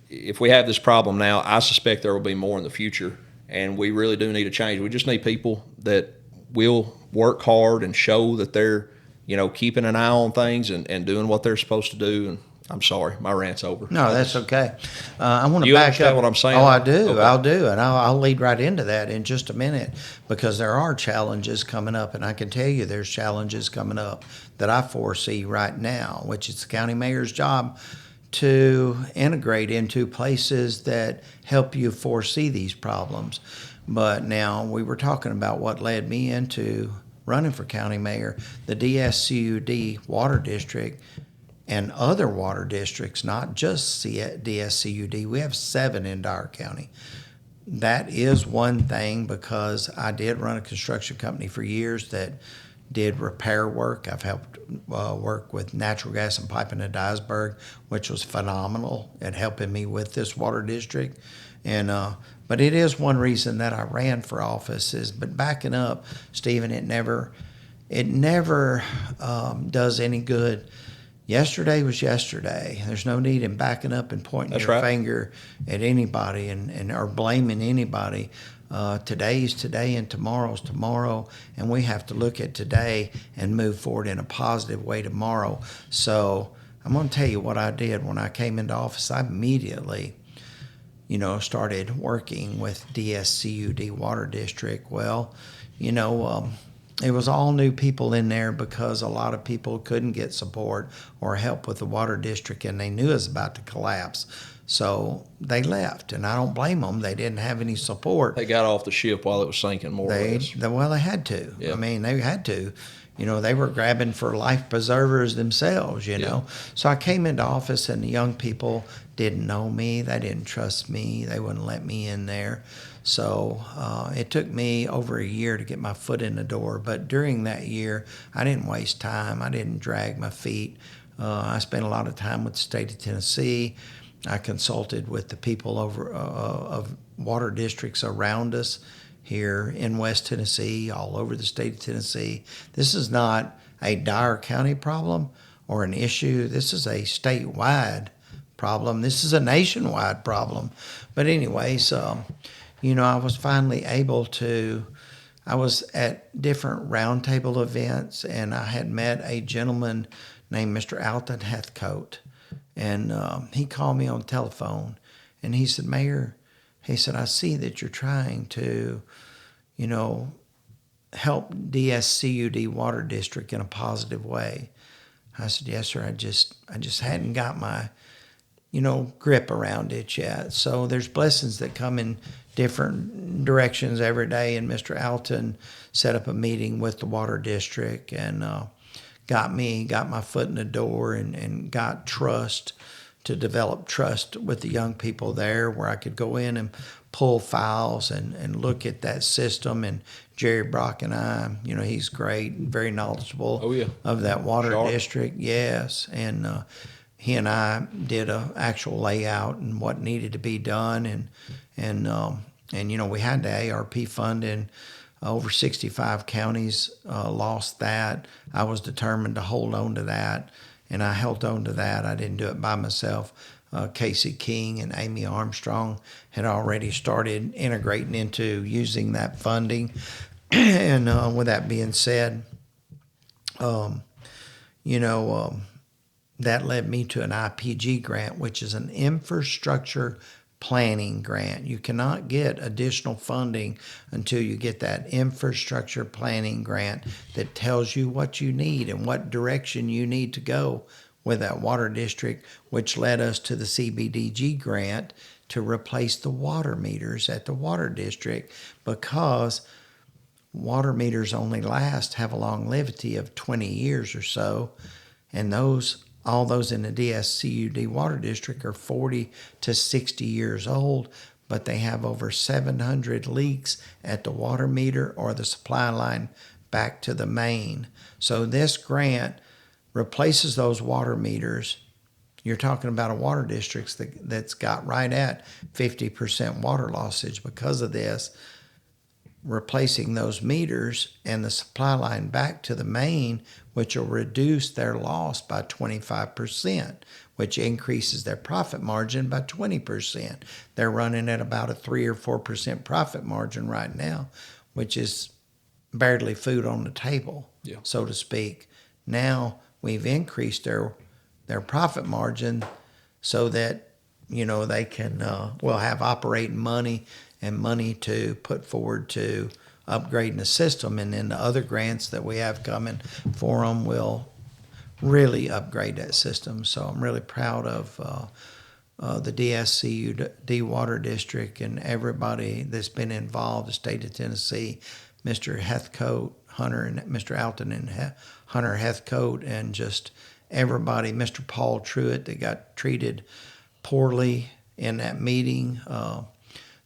if we have this problem now, I suspect there will be more in the future, and we really do need a change. We just need people that will work hard and show that they're, you know, keeping an eye on things and doing what they're supposed to do. And I'm sorry, my rant's over. No, that's okay. I want to You back understand up what I'm saying? Oh, I do. Okay. I'll do, and I'll lead right into that in just a minute, because there are challenges coming up, and I can tell you there's challenges coming up that I foresee right now, which is the county mayor's job to integrate into places that help you foresee these problems. But now we were talking about what led me into running for county mayor, the DSCUD water district and other water districts, not just DSCUD. We have 7 in Dyer County. That is one thing, because I did run a construction company for years that did repair work. I've helped work with natural gas and piping in Dyersburg, which was phenomenal at helping me with this water district. And but it is one reason that I ran for office. But backing up, Stephen, it never does any good. Yesterday was yesterday. There's no need in backing up and pointing That's your right. finger at anybody and or blaming anybody. Today's today and tomorrow's tomorrow, and we have to look at today and move forward in a positive way tomorrow. So I'm going to tell you what I did when I came into office. I immediately, you know, started working with DSCUD Water District. Well, you know, it was all new people in there because a lot of people couldn't get support or help with the water district, and they knew it was about to collapse. So they left, and I don't blame them. They didn't have any support. They got off the ship while it was sinking, more or less. Well, they had to. Yeah. I mean, they had to. You know, they were grabbing for life preservers themselves, you know. So I came into office, and the young people didn't know me. They didn't trust me. They wouldn't let me in there. So it took me over a year to get my foot in the door. But during that year, I didn't waste time. I didn't drag my feet. I spent a lot of time with the state of Tennessee. I consulted with the people of water districts around us here in West Tennessee, all over the state of Tennessee. This is not a Dyer County problem or an issue. This is a statewide problem. This is a nationwide problem. But anyways, you know, I was finally able to, I was at different roundtable events, and I had met a gentleman named Mr. Alton Heathcote. And he called me on the telephone, and he said, Mayor, he said, I see that you're trying to you know, help DSCUD Water District in a positive way. I said, yes, sir. I just hadn't got my, grip around it yet. So there's blessings that come in different directions every day. And Mr. Alton set up a meeting with the water district and got my foot in the door and got trust to develop trust with the young people there, where I could go in and pull files and look at that system. And Jerry Brock and I, he's great, very knowledgeable Oh, yeah. of that water Sharp. district. Yes. And he and I did a actual layout and what needed to be done. And we had the ARP funding. Over 65 counties lost that. I was determined to hold on to that, and I held on to that. I didn't do it by myself. Casey King and Amy Armstrong had already started integrating into using that funding. And with that being said, that led me to an IPG grant, which is an infrastructure planning grant. You cannot get additional funding until you get that infrastructure planning grant that tells you what you need and what direction you need to go with that water district, which led us to the CBDG grant to replace the water meters at the water district, because water meters only have a longevity of 20 years or so, and all those in the DSCUD water district are 40 to 60 years old, but they have over 700 leaks at the water meter or the supply line back to the main. So this grant replaces those water meters. You're talking about a water district that's got right at 50% water lossage because of this. Replacing those meters and the supply line back to the main, which will reduce their loss by 25%, which increases their profit margin by 20%. They're running at about a 3 or 4% profit margin right now, which is barely food on the table, so to speak. Now we've increased their profit margin so that they can will have operating money and money to put forward to upgrading the system. And then the other grants that we have coming for them will really upgrade that system. So I'm really proud of the DSCUD Water District and everybody that's been involved, the state of Tennessee, Mr. Heathcote, Hunter, and Mr. Alton and Hunter Heathcote, and just everybody, Mr. Paul Truitt, that got treated poorly in that meeting.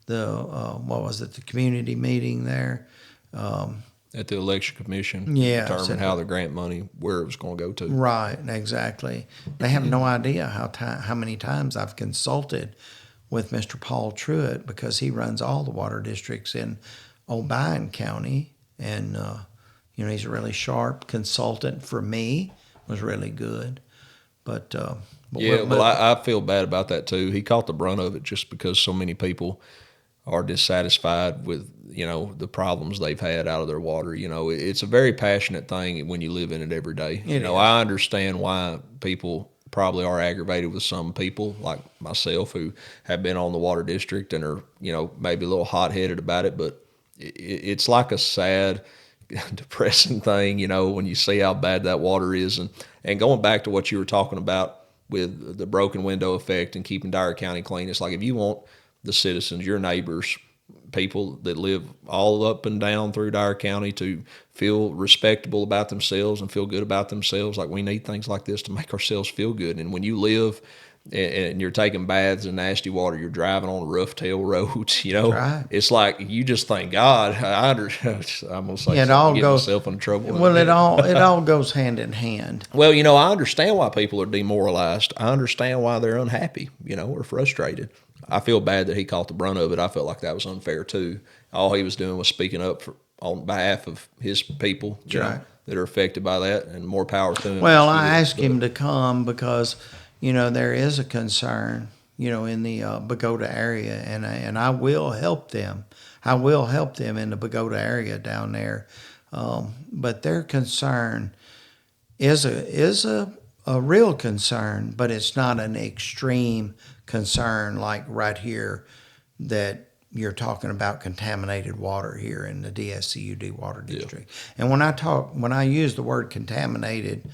The community meeting there. At the election commission, determine how the grant money, where it was going to go to. Right, exactly. They have no idea how many times I've consulted with Mr. Paul Truitt, because he runs all the water districts in Obion County, and he's a really sharp consultant for me. Was really good, but I feel bad about that too. He caught the brunt of it just because so many people are dissatisfied with, the problems they've had out of their water. It's a very passionate thing when you live in it every day. I understand why people probably are aggravated with some people like myself who have been on the water district and are, maybe a little hot-headed about it, but it's like a sad, depressing thing, when you see how bad that water is. And going back to what you were talking about with the broken window effect and keeping Dyer County clean, it's like if you want the citizens, your neighbors, people that live all up and down through Dyer County to feel respectable about themselves and feel good about themselves, like we need things like this to make ourselves feel good. And when you live and you're taking baths in nasty water, you're driving on rough tail roads, right. It's like you just thank God. I'm going to say it all get goes, myself in trouble. Well, it all goes hand in hand. Well, I understand why people are demoralized. I understand why they're unhappy, or frustrated. I feel bad that he caught the brunt of it. I felt like that was unfair too. All he was doing was speaking up on behalf of his people, that are affected by that, and more power to him. Well, I asked him to come because, there is a concern, in the Bogota area, and I will help them. I will help them in the Bogota area down there. But their concern is a real concern, but it's not an extreme concern like right here that you're talking about contaminated water here in the DSCUD water Yeah. district. And when I use the word contaminated,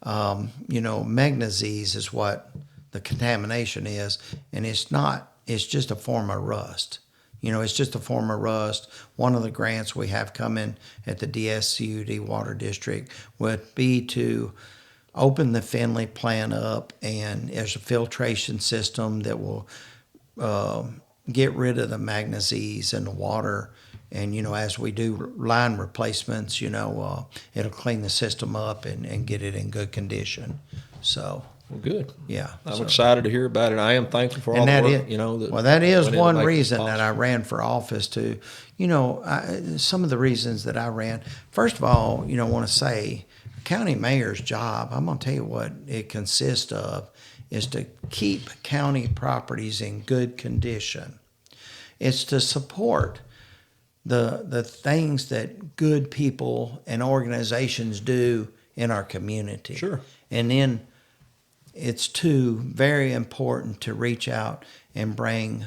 magnesies is what the contamination is, and it's not. It's just a form of rust. It's just a form of rust. One of the grants we have coming at the DSCUD Water District would be to open the Finley plant up, and there's a filtration system that will get rid of the magnesies in the water. And, as we do line replacements, it'll clean the system up and get it in good condition. So, Well, good. yeah. I'm excited to hear about it. I am thankful for all And the that work, well, that is went into one making this reason that I possible. ran for office too. Some of the reasons that I ran. First of all, I want to say, county mayor's job. I'm going to tell you what it consists of is to keep county properties in good condition. It's to support the things that good people and organizations do in our community. Sure. And then it's too very important to reach out and bring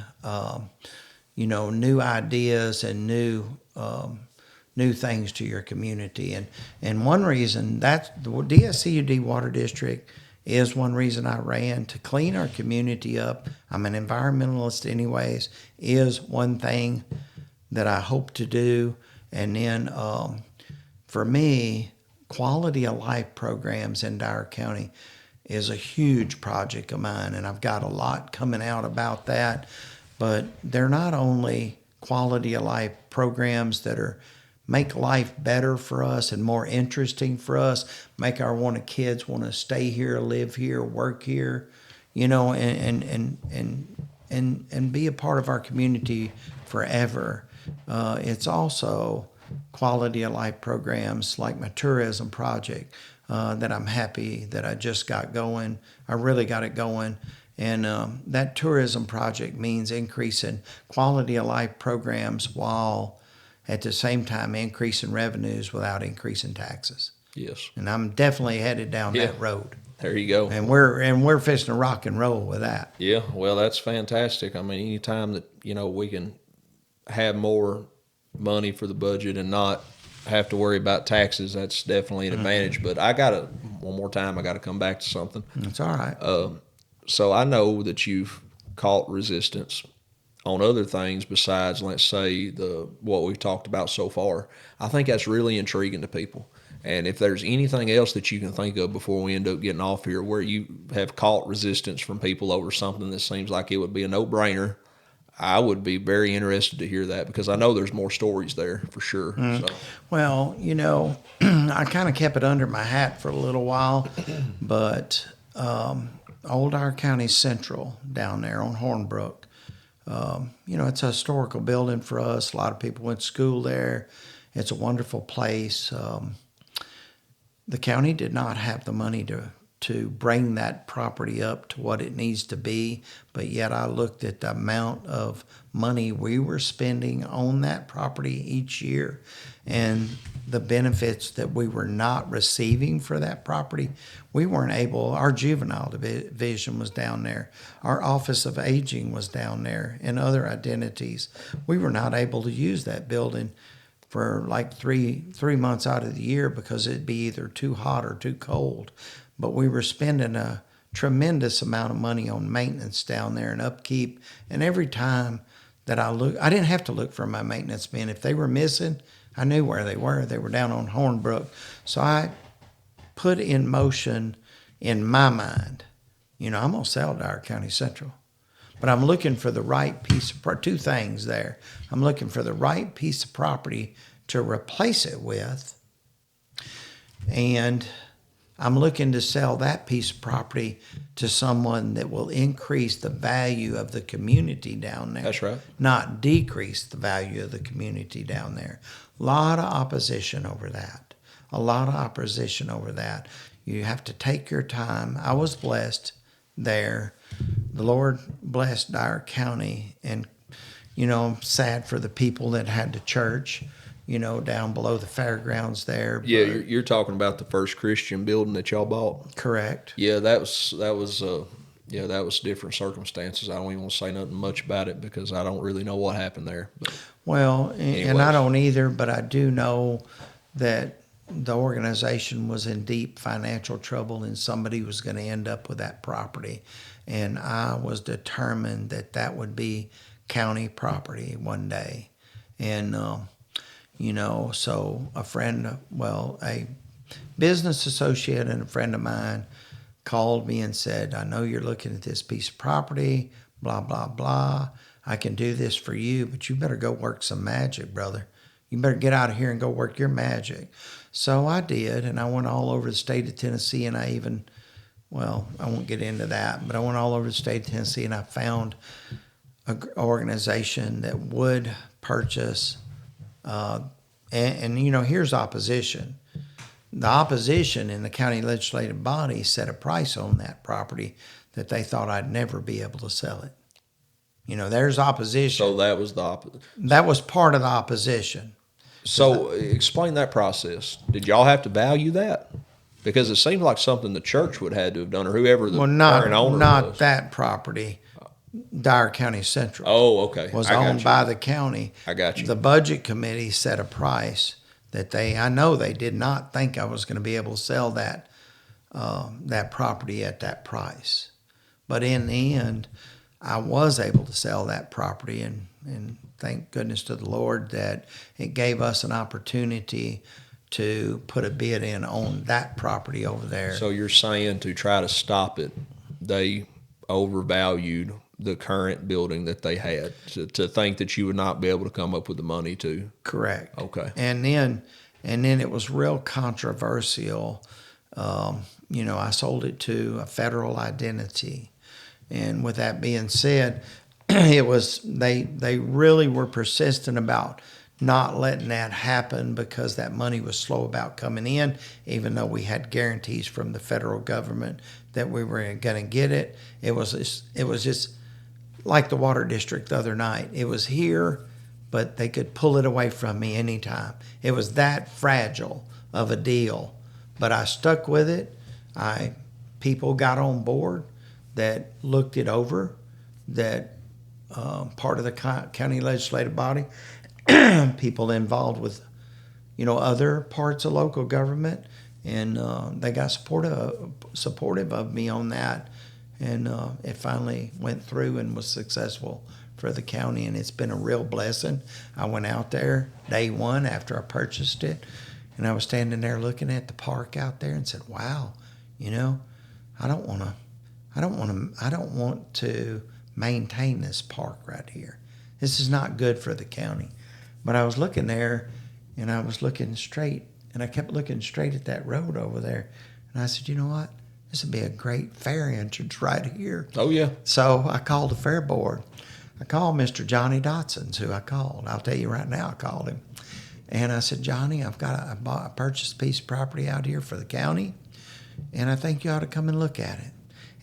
new ideas and new things to your community. And one reason that the DSCUD Water District is one reason I ran to clean our community up. I'm an environmentalist anyways, is one thing that I hope to do. And then for me, quality of life programs in Dyer County is a huge project of mine, and I've got a lot coming out about that. But they're not only quality of life programs that make life better for us and more interesting for us, make our kids want to stay here, live here, work here, and be a part of our community forever. It's also quality of life programs like my tourism project that I'm happy that I just got going. I really got it going. And that tourism project means increasing quality of life programs while at the same time increasing revenues without increasing taxes. Yes. And I'm definitely headed down Yeah. that road. There you go. And we're fixing to rock and roll with that. Yeah, well, that's fantastic. I mean, anytime that, we can have more money for the budget and not have to worry about taxes, that's definitely an advantage. But one more time, I got to come back to something. It's all right. So I know that you've caught resistance on other things besides, let's say, what we've talked about so far. I think that's really intriguing to people. And if there's anything else that you can think of before we end up getting off here where you have caught resistance from people over something that seems like it would be a no-brainer, I would be very interested to hear that, because I know there's more stories there for sure. So. Well, I kind of kept it under my hat for a little while, but Old Dyer County Central down there on Hornbrook, it's a historical building for us. A lot of people went to school there. It's a wonderful place. The county did not have the money to bring that property up to what it needs to be, but yet I looked at the amount of money we were spending on that property each year and the benefits that we were not receiving for that property. We weren't able, our juvenile division was down there, our Office of Aging was down there, and other identities. We were not able to use that building for like three months out of the year because it'd be either too hot or too cold. But we were spending a tremendous amount of money on maintenance down there and upkeep. And every time that I look, I didn't have to look for my maintenance men. If they were missing, I knew where they were. They were down on Hornbrook. So I put in motion in my mind, I'm going to sell Dyer County Central. But I'm looking for the right piece of two things there. I'm looking for the right piece of property to replace it with, and I'm looking to sell that piece of property to someone that will increase the value of the community down there. That's right. Not decrease the value of the community down there. A lot of opposition over that. You have to take your time. I was blessed there. The Lord blessed Dyer County, and I'm sad for the people that had to church, down below the fairgrounds there. Yeah, you're talking about the first Christian building that y'all bought. Correct. Yeah, that was Yeah, that was different circumstances. I don't even want to say nothing much about it because I don't really know what happened there. But Well, and I anyways, don't either, but I do know that the organization was in deep financial trouble and somebody was going to end up with that property. And I was determined that that would be county property one day. And, so a friend, well, a business associate and a friend of mine called me and said, I know you're looking at this piece of property, blah, blah, blah. I can do this for you, but you better go work some magic, brother. You better get out of here and go work your magic. So I did, and I went all over the state of Tennessee, and I won't get into that, but I went all over the state of Tennessee, and I found an organization that would purchase, here's opposition. The opposition in the county legislative body set a price on that property that they thought I'd never be able to sell it. There's opposition. so that was the opposite. That was part of the opposition. So explain that process. Did y'all have to value that? Because it seems like something the church would have had to have done, or whoever the Well, current owner not was. that property. Dyer County Central Oh, okay. was I got owned you. by the county. I got you. The budget committee set a price that I know they did not think I was going to be able to sell that property at that price. But in the end, I was able to sell that property, and thank goodness to the Lord that it gave us an opportunity to put a bid in on that property over there. So you're saying to try to stop it, they overvalued the current building that they had to think that you would not be able to come up with the money to. Correct. Okay. And then it was real controversial. I sold it to a federal identity, and with that being said, it was they really were persistent about not letting that happen because that money was slow about coming in, even though we had guarantees from the federal government that we were going to get it. It was just like the water district the other night. It was here, but they could pull it away from me anytime. It was that fragile of a deal, but I stuck with it. People got on board that looked it over, that part of the county legislative body, people involved with, other parts of local government, and they got supportive of me on that, and it finally went through and was successful for the county, and it's been a real blessing. I went out there day one after I purchased it, and I was standing there looking at the park out there and said, "Wow, I don't want to maintain this park right here. This is not good for the county." But I was looking there, and I was looking straight, and I kept looking straight at that road over there, and I said, "You know what? This would be a great fair entrance right here." Oh, yeah. So I called the fair board. I called Mr. Johnny Dotson's, who I called. I'll tell you right now, I called him. And I said, "Johnny, I purchased a piece of property out here for the county, and I think you ought to come and look at it."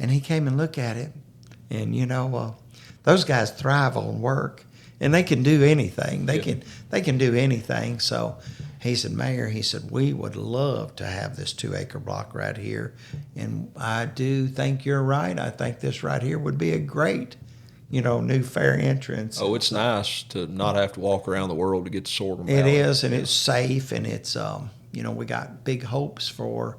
And he came and looked at it, and those guys thrive on work, and they can do anything. They can do anything. So he said, "Mayor," he said, "we would love to have this 2-acre block right here, and I do think you're right. I think this right here would be a great, new fair entrance." Oh, it's nice to not have to walk around the world to get to Sorghum It Valley. is, and it's safe, and it's we got big hopes for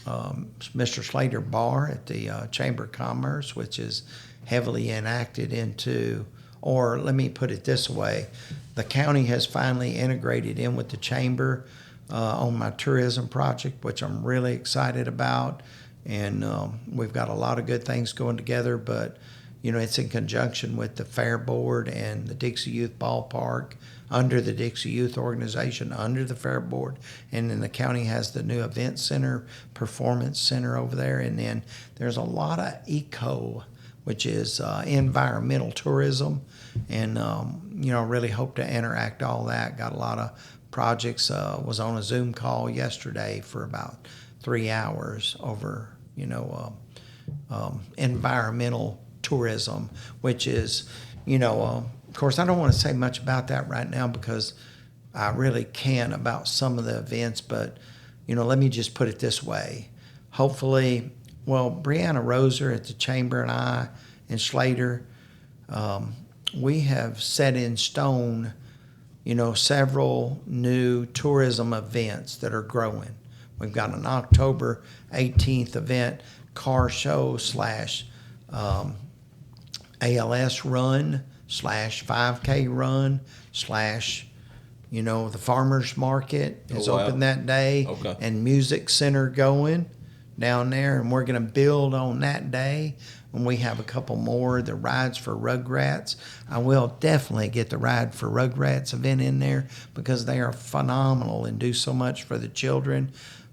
Mr. Slater Barr at the Chamber of Commerce, which is heavily enacted into, or let me put it this way, the county has finally integrated in with the chamber on my tourism project, which I'm really excited about, and we've got a lot of good things going together, but it's in conjunction with the Fair Board and the Dixie Youth Ballpark, under the Dixie Youth Organization, under the Fair Board. And then the county has the new event center, performance center over there. And then there's a lot of eco, which is environmental tourism. And, really hope to interact all that. Got a lot of projects. Was on a Zoom call yesterday for about 3 hours over, environmental tourism, which is, of course, I don't want to say much about that right now because I really can't about some of the events, but, let me just put it this way. Hopefully well, Brianna Roser at the Chamber and I and Slater, we have set in stone, several new tourism events that are growing. We've got an October 18th event, car show slash ALS run slash 5K run slash, the farmer's market is open that day. Okay. And music center going down there. And we're going to build on that day. When we have a couple more, the Rides for Rugrats. I will definitely get the Ride for Rugrats event in there because they are phenomenal and do so much for the children.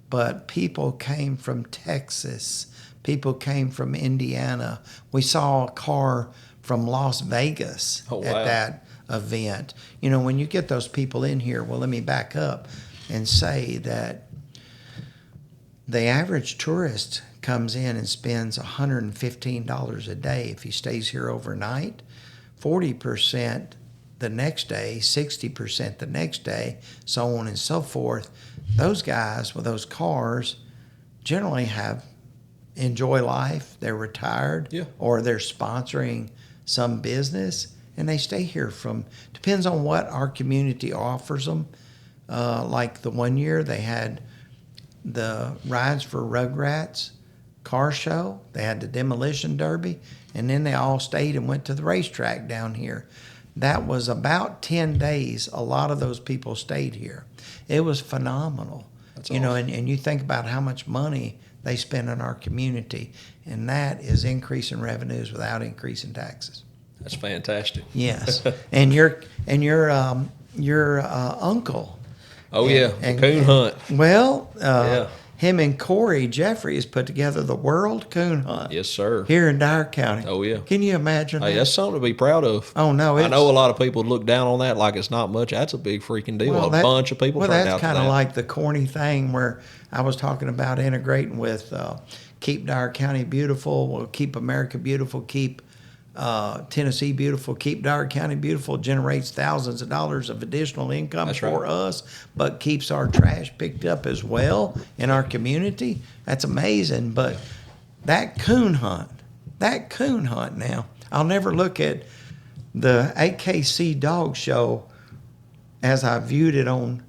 But people came from Texas. People came from Indiana. We saw a car from Las Vegas at that event. When you get those people in here, well, let me back up and say that the average tourist comes in and spends $115 a day if he stays here overnight, 40% the next day, 60% the next day, so on and so forth. Those guys with those cars generally enjoy life. They're retired, or they're sponsoring some business, and they stay here depends on what our community offers them. Like the one year they had the Rides for Rugrats car show, they had the demolition derby, and then they all stayed and went to the racetrack down here. That was about 10 days. A lot of those people stayed here. It was phenomenal. That's awesome. And you think about how much money they spend in our community, and that is increasing revenues without increasing taxes. That's fantastic. Yes. and your uncle. Oh, the coon hunt. Well, him and Corey Jeffries put together the World Coon Hunt. Yes, sir. Here in Dyer County. Oh, yeah. Can you imagine Hey, that? that's something to be proud of. Oh, no. I know a lot of people look down on that like it's not much. That's a big freaking deal. Bunch of people turned out for that. Well, that's kind of like the corny thing where I was talking about integrating with Keep Dyer County Beautiful, well, Keep America Beautiful, Keep Tennessee Beautiful, Keep Dyer County Beautiful, generates thousands of dollars of additional income for us, but keeps our trash picked up as well in our community. That's amazing. But that coon hunt now, I'll never look at the AKC dog show as I viewed it on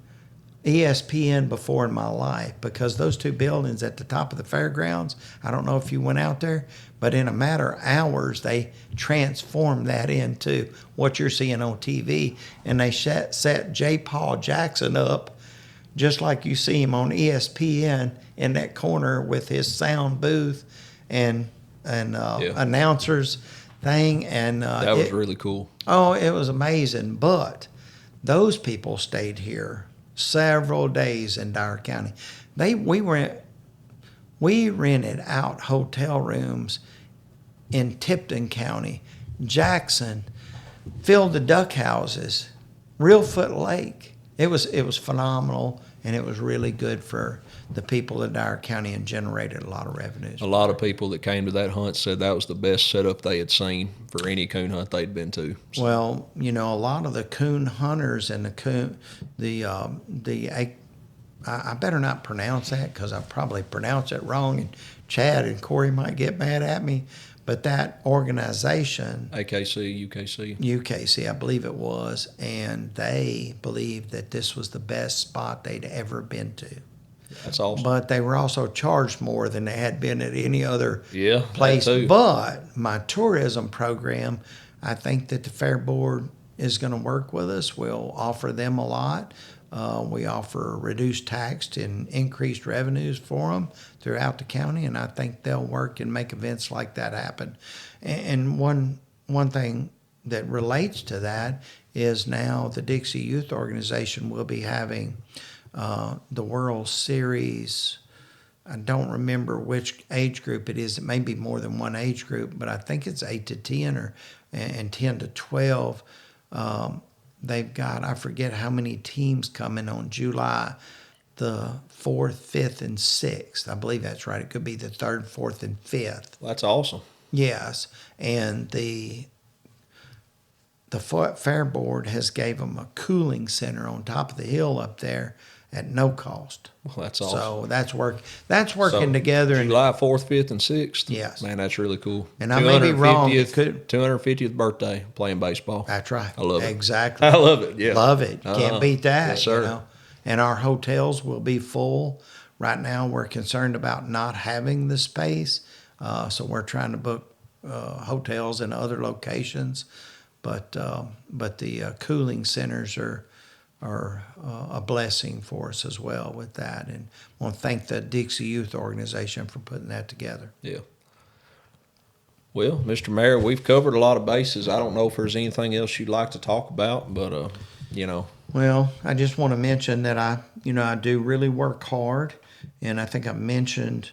ESPN before in my life, because those two buildings at the top of the fairgrounds, I don't know if you went out there, but in a matter of hours, they transformed that into what you're seeing on TV. And they set J. Paul Jackson up just like you see him on ESPN in that corner with his sound booth and announcers thing. And that was really cool. Oh, it was amazing. But those people stayed here several days in Dyer County. We rented out hotel rooms in Tipton County, Jackson, filled the duck houses, Reelfoot Lake. It was phenomenal, and it was really good for the people of Dyer County and generated a lot of revenues. A lot of people that came to that hunt said that was the best setup they had seen for any coon hunt they'd been to. So. Well, a lot of the coon hunters and I better not pronounce that because I probably pronounce it wrong, and Chad and Corey might get mad at me. But that organization, UKC, I believe it was, and they believed that this was the best spot they'd ever been to. That's awesome. But they were also charged more than they had been at any other place. That too. But my tourism program, I think that the Fair Board is going to work with us. We'll offer them a lot. We offer reduced tax and increased revenues for them throughout the county, and I think they'll work and make events like that happen. And one thing that relates to that is now the Dixie Youth Organization will be having the World Series. I don't remember which age group it is. It may be more than one age group, but I think it's 8 to 10 and 10 to 12. They've got, I forget how many teams coming on July the 4th, 5th, and 6th. I believe that's right. It could be the 3rd, 4th, and 5th. That's awesome. Yes. And the Fair Board has gave them a cooling center on top of the hill up there, at no cost. Well, that's awesome. So that's working So, together. And July 4th, 5th, and 6th. yes, Man, that's really cool. and I may be wrong. It 250th could. 250th birthday playing baseball. That's right. I love it. Exactly. I love it. Yeah. Love it. Can't beat that. Yes, sir. You know. And our hotels will be full. Right now, we're concerned about not having the space, so we're trying to book hotels in other locations. But the cooling centers are a blessing for us as well with that. And I want to thank the Dixie Youth Organization for putting that together. Yeah. Well, Mr. Mayor, we've covered a lot of bases. I don't know if there's anything else you'd like to talk about, but you know. Well, I just want to mention that I do really work hard, and I think I mentioned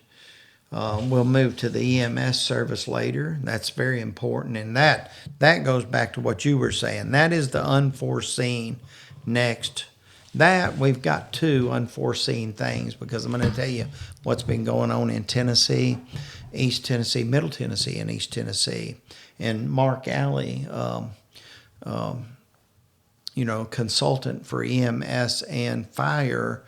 we'll move to the EMS service later. That's very important, and that goes back to what you were saying. That is the unforeseen next. That we've got two unforeseen things, because I'm going to tell you what's been going on in Tennessee, East Tennessee, Middle Tennessee, and East Tennessee. And Mark Alley, consultant for EMS and fire,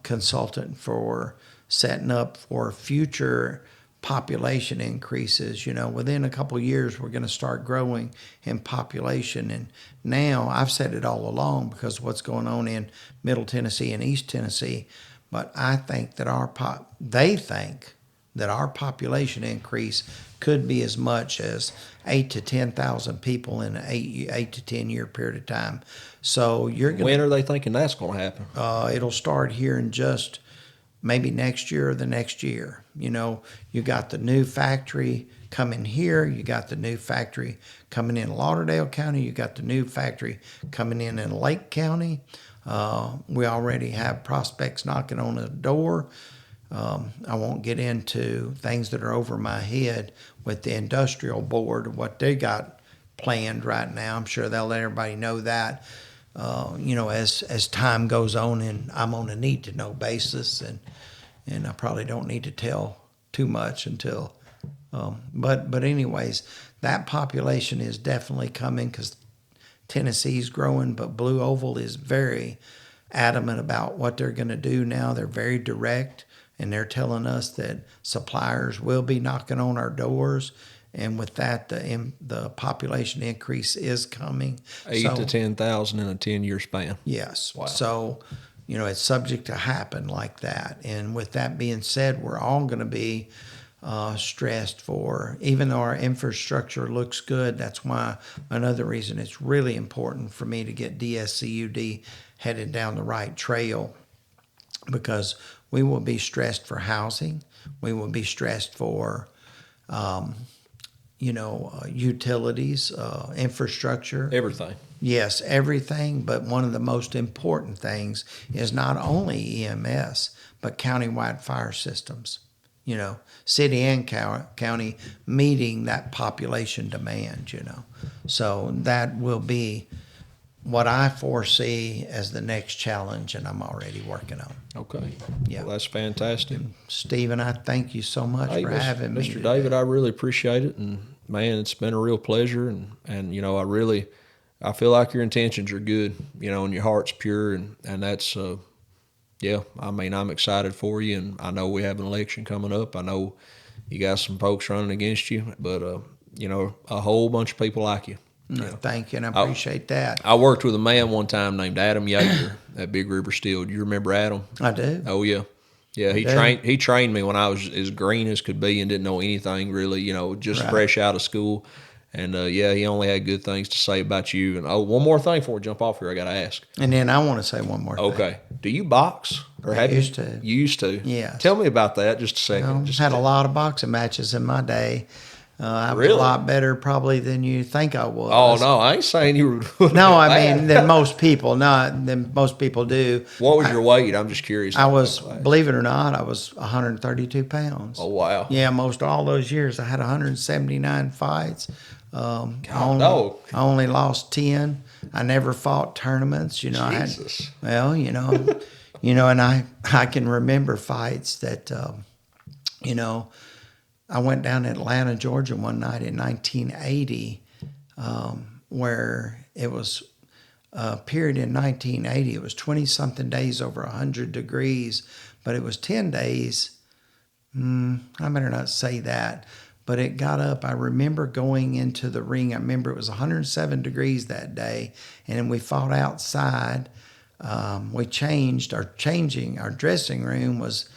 consultant for setting up for future population increases. Within a couple of years, we're going to start growing in population. And now, I've said it all along because of what's going on in Middle Tennessee and East Tennessee, but I think that they think that our population increase could be as much as 8 to 10,000 people in an 8 to 10 year period of time. So when are they thinking that's going to happen? It'll start here in just maybe next year or the next year. You got the new factory coming here. You got the new factory coming in Lauderdale County. You got the new factory coming in Lake County. We already have prospects knocking on the door. I won't get into things that are over my head with the industrial board, what they got planned right now. I'm sure they'll let everybody know that, as time goes on, and I'm on a need-to-know basis, and I probably don't need to tell too much until, but anyways, that population is definitely coming because Tennessee's growing, but Blue Oval is very adamant about what they're going to do now. They're very direct, and they're telling us that suppliers will be knocking on our doors. And with that, the population increase is coming. 8 to 10,000 in a 10-year span. Yes. Wow. So, it's subject to happen like that. And with that being said, we're all going to be stressed for, even though our infrastructure looks good. That's why another reason it's really important for me to get DSCUD headed down the right trail, because we will be stressed for housing. We will be stressed for, utilities, infrastructure. Everything. Yes, everything. But one of the most important things is not only EMS, but countywide fire systems. City and county meeting that population demand, So that will be what I foresee as the next challenge, and I'm already working on. Okay. Yeah. Well, that's fantastic. Stephen, I thank you so much for having me. Mr. David, I really appreciate it. And, man, it's been a real pleasure. And I feel like your intentions are good, and your heart's pure. And that's, I'm excited for you. And I know we have an election coming up. I know you got some folks running against you, but, a whole bunch of people like you. Thank you, and I appreciate that. I worked with a man one time named Adam Yeager at Big River Steel. Do you remember Adam? I do. Oh, yeah. Yeah, he trained me when I was as green as could be and didn't know anything really, just fresh out of school. And, he only had good things to say about you. And, one more thing before we jump off here, I got to ask. And then I want to say one more thing. Okay. Do you box? Or I used to. You used to? Yeah. Tell me about that just a second. Just had a lot of boxing matches in my day. I was really? a lot better probably than you think I was. Oh, no, I ain't saying you were. No, I mean, than most people. Not than most people do. What was your weight? I'm just curious. I was, believe it or not, I was 132 pounds. Oh, wow. Yeah, most all those years. I had 179 fights. I only lost 10. I never fought tournaments. Jesus. And I can remember fights that, I went down to Atlanta, Georgia one night in 1980, where it was period in 1980. It was 20-something days over 100 degrees, but it was 10 days. I better not say that. But it got up. I remember going into the ring. I remember it was 107 degrees that day, and we fought outside. We changed. Our dressing room was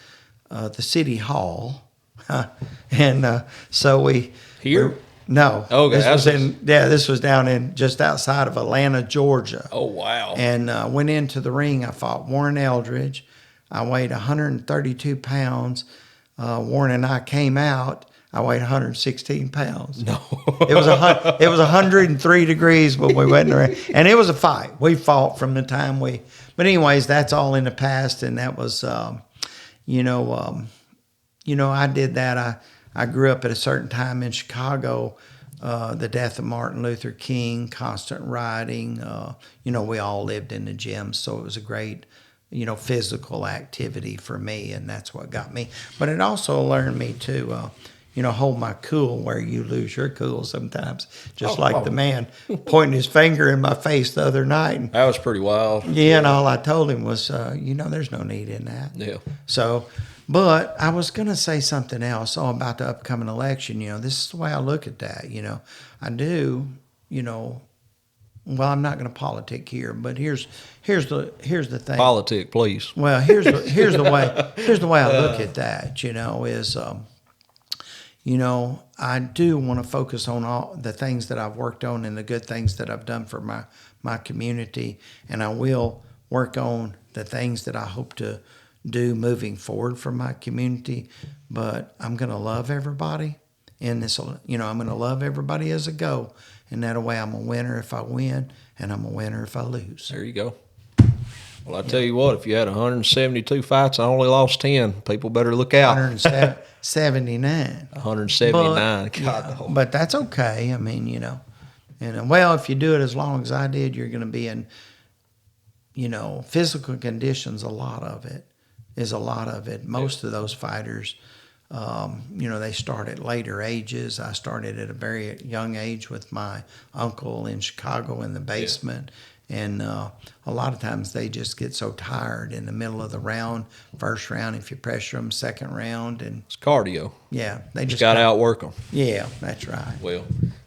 the city hall, and so we Here? no. Okay, this was down in just outside of Atlanta, Georgia. Oh, wow. And went into the ring. I fought Warren Eldridge. I weighed 132 pounds. Warren and I came out. I weighed 116 pounds. No. It was 103 degrees when we went in the ring. And it was a fight. We fought from the time we... But anyways, that's all in the past. And that was, I did that. I grew up at a certain time in Chicago, the death of Martin Luther King, constant rioting. We all lived in the gym, so it was a great, physical activity for me, and that's what got me. But it also learned me to, hold my cool where you lose your cool sometimes, just like the man pointing his finger in my face the other night. And, that was pretty wild. yeah, and all I told him was, there's no need in that. Yeah. So... But I was going to say something else about the upcoming election. This is the way I look at that. I do, well, I'm not going to politic here, but here's the thing. Politic, please. Well, here's the way I look at that, I do want to focus on all the things that I've worked on and the good things that I've done for my community, and I will work on the things that I hope to do moving forward for my community. But I'm going to love everybody in this, I'm going to love everybody as I go, and that way I'm a winner if I win, and I'm a winner if I lose. There you go. Well, I tell you what, if you had 172 fights, I only lost 10. People better look out. 179. 179. But that's okay. I mean, well, if you do it as long as I did, you're going to be in, physical conditions. A lot of it. Most of those fighters, they start at later ages. I started at a very young age with my uncle in Chicago in the basement. Yeah. And a lot of times they just get so tired in the middle of the round, first round, if you pressure them, second round. And it's cardio. Yeah. They just got to outwork them. Yeah, that's right. Well,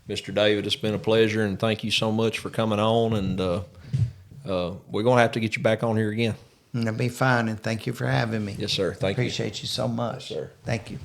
Mr. David, it's been a pleasure, and thank you so much for coming on. And we're going to have to get you back on here again. It'll be fine, and thank you for having me. Yes, sir. Thank you. Appreciate you so much. Yes, sir. Thank you.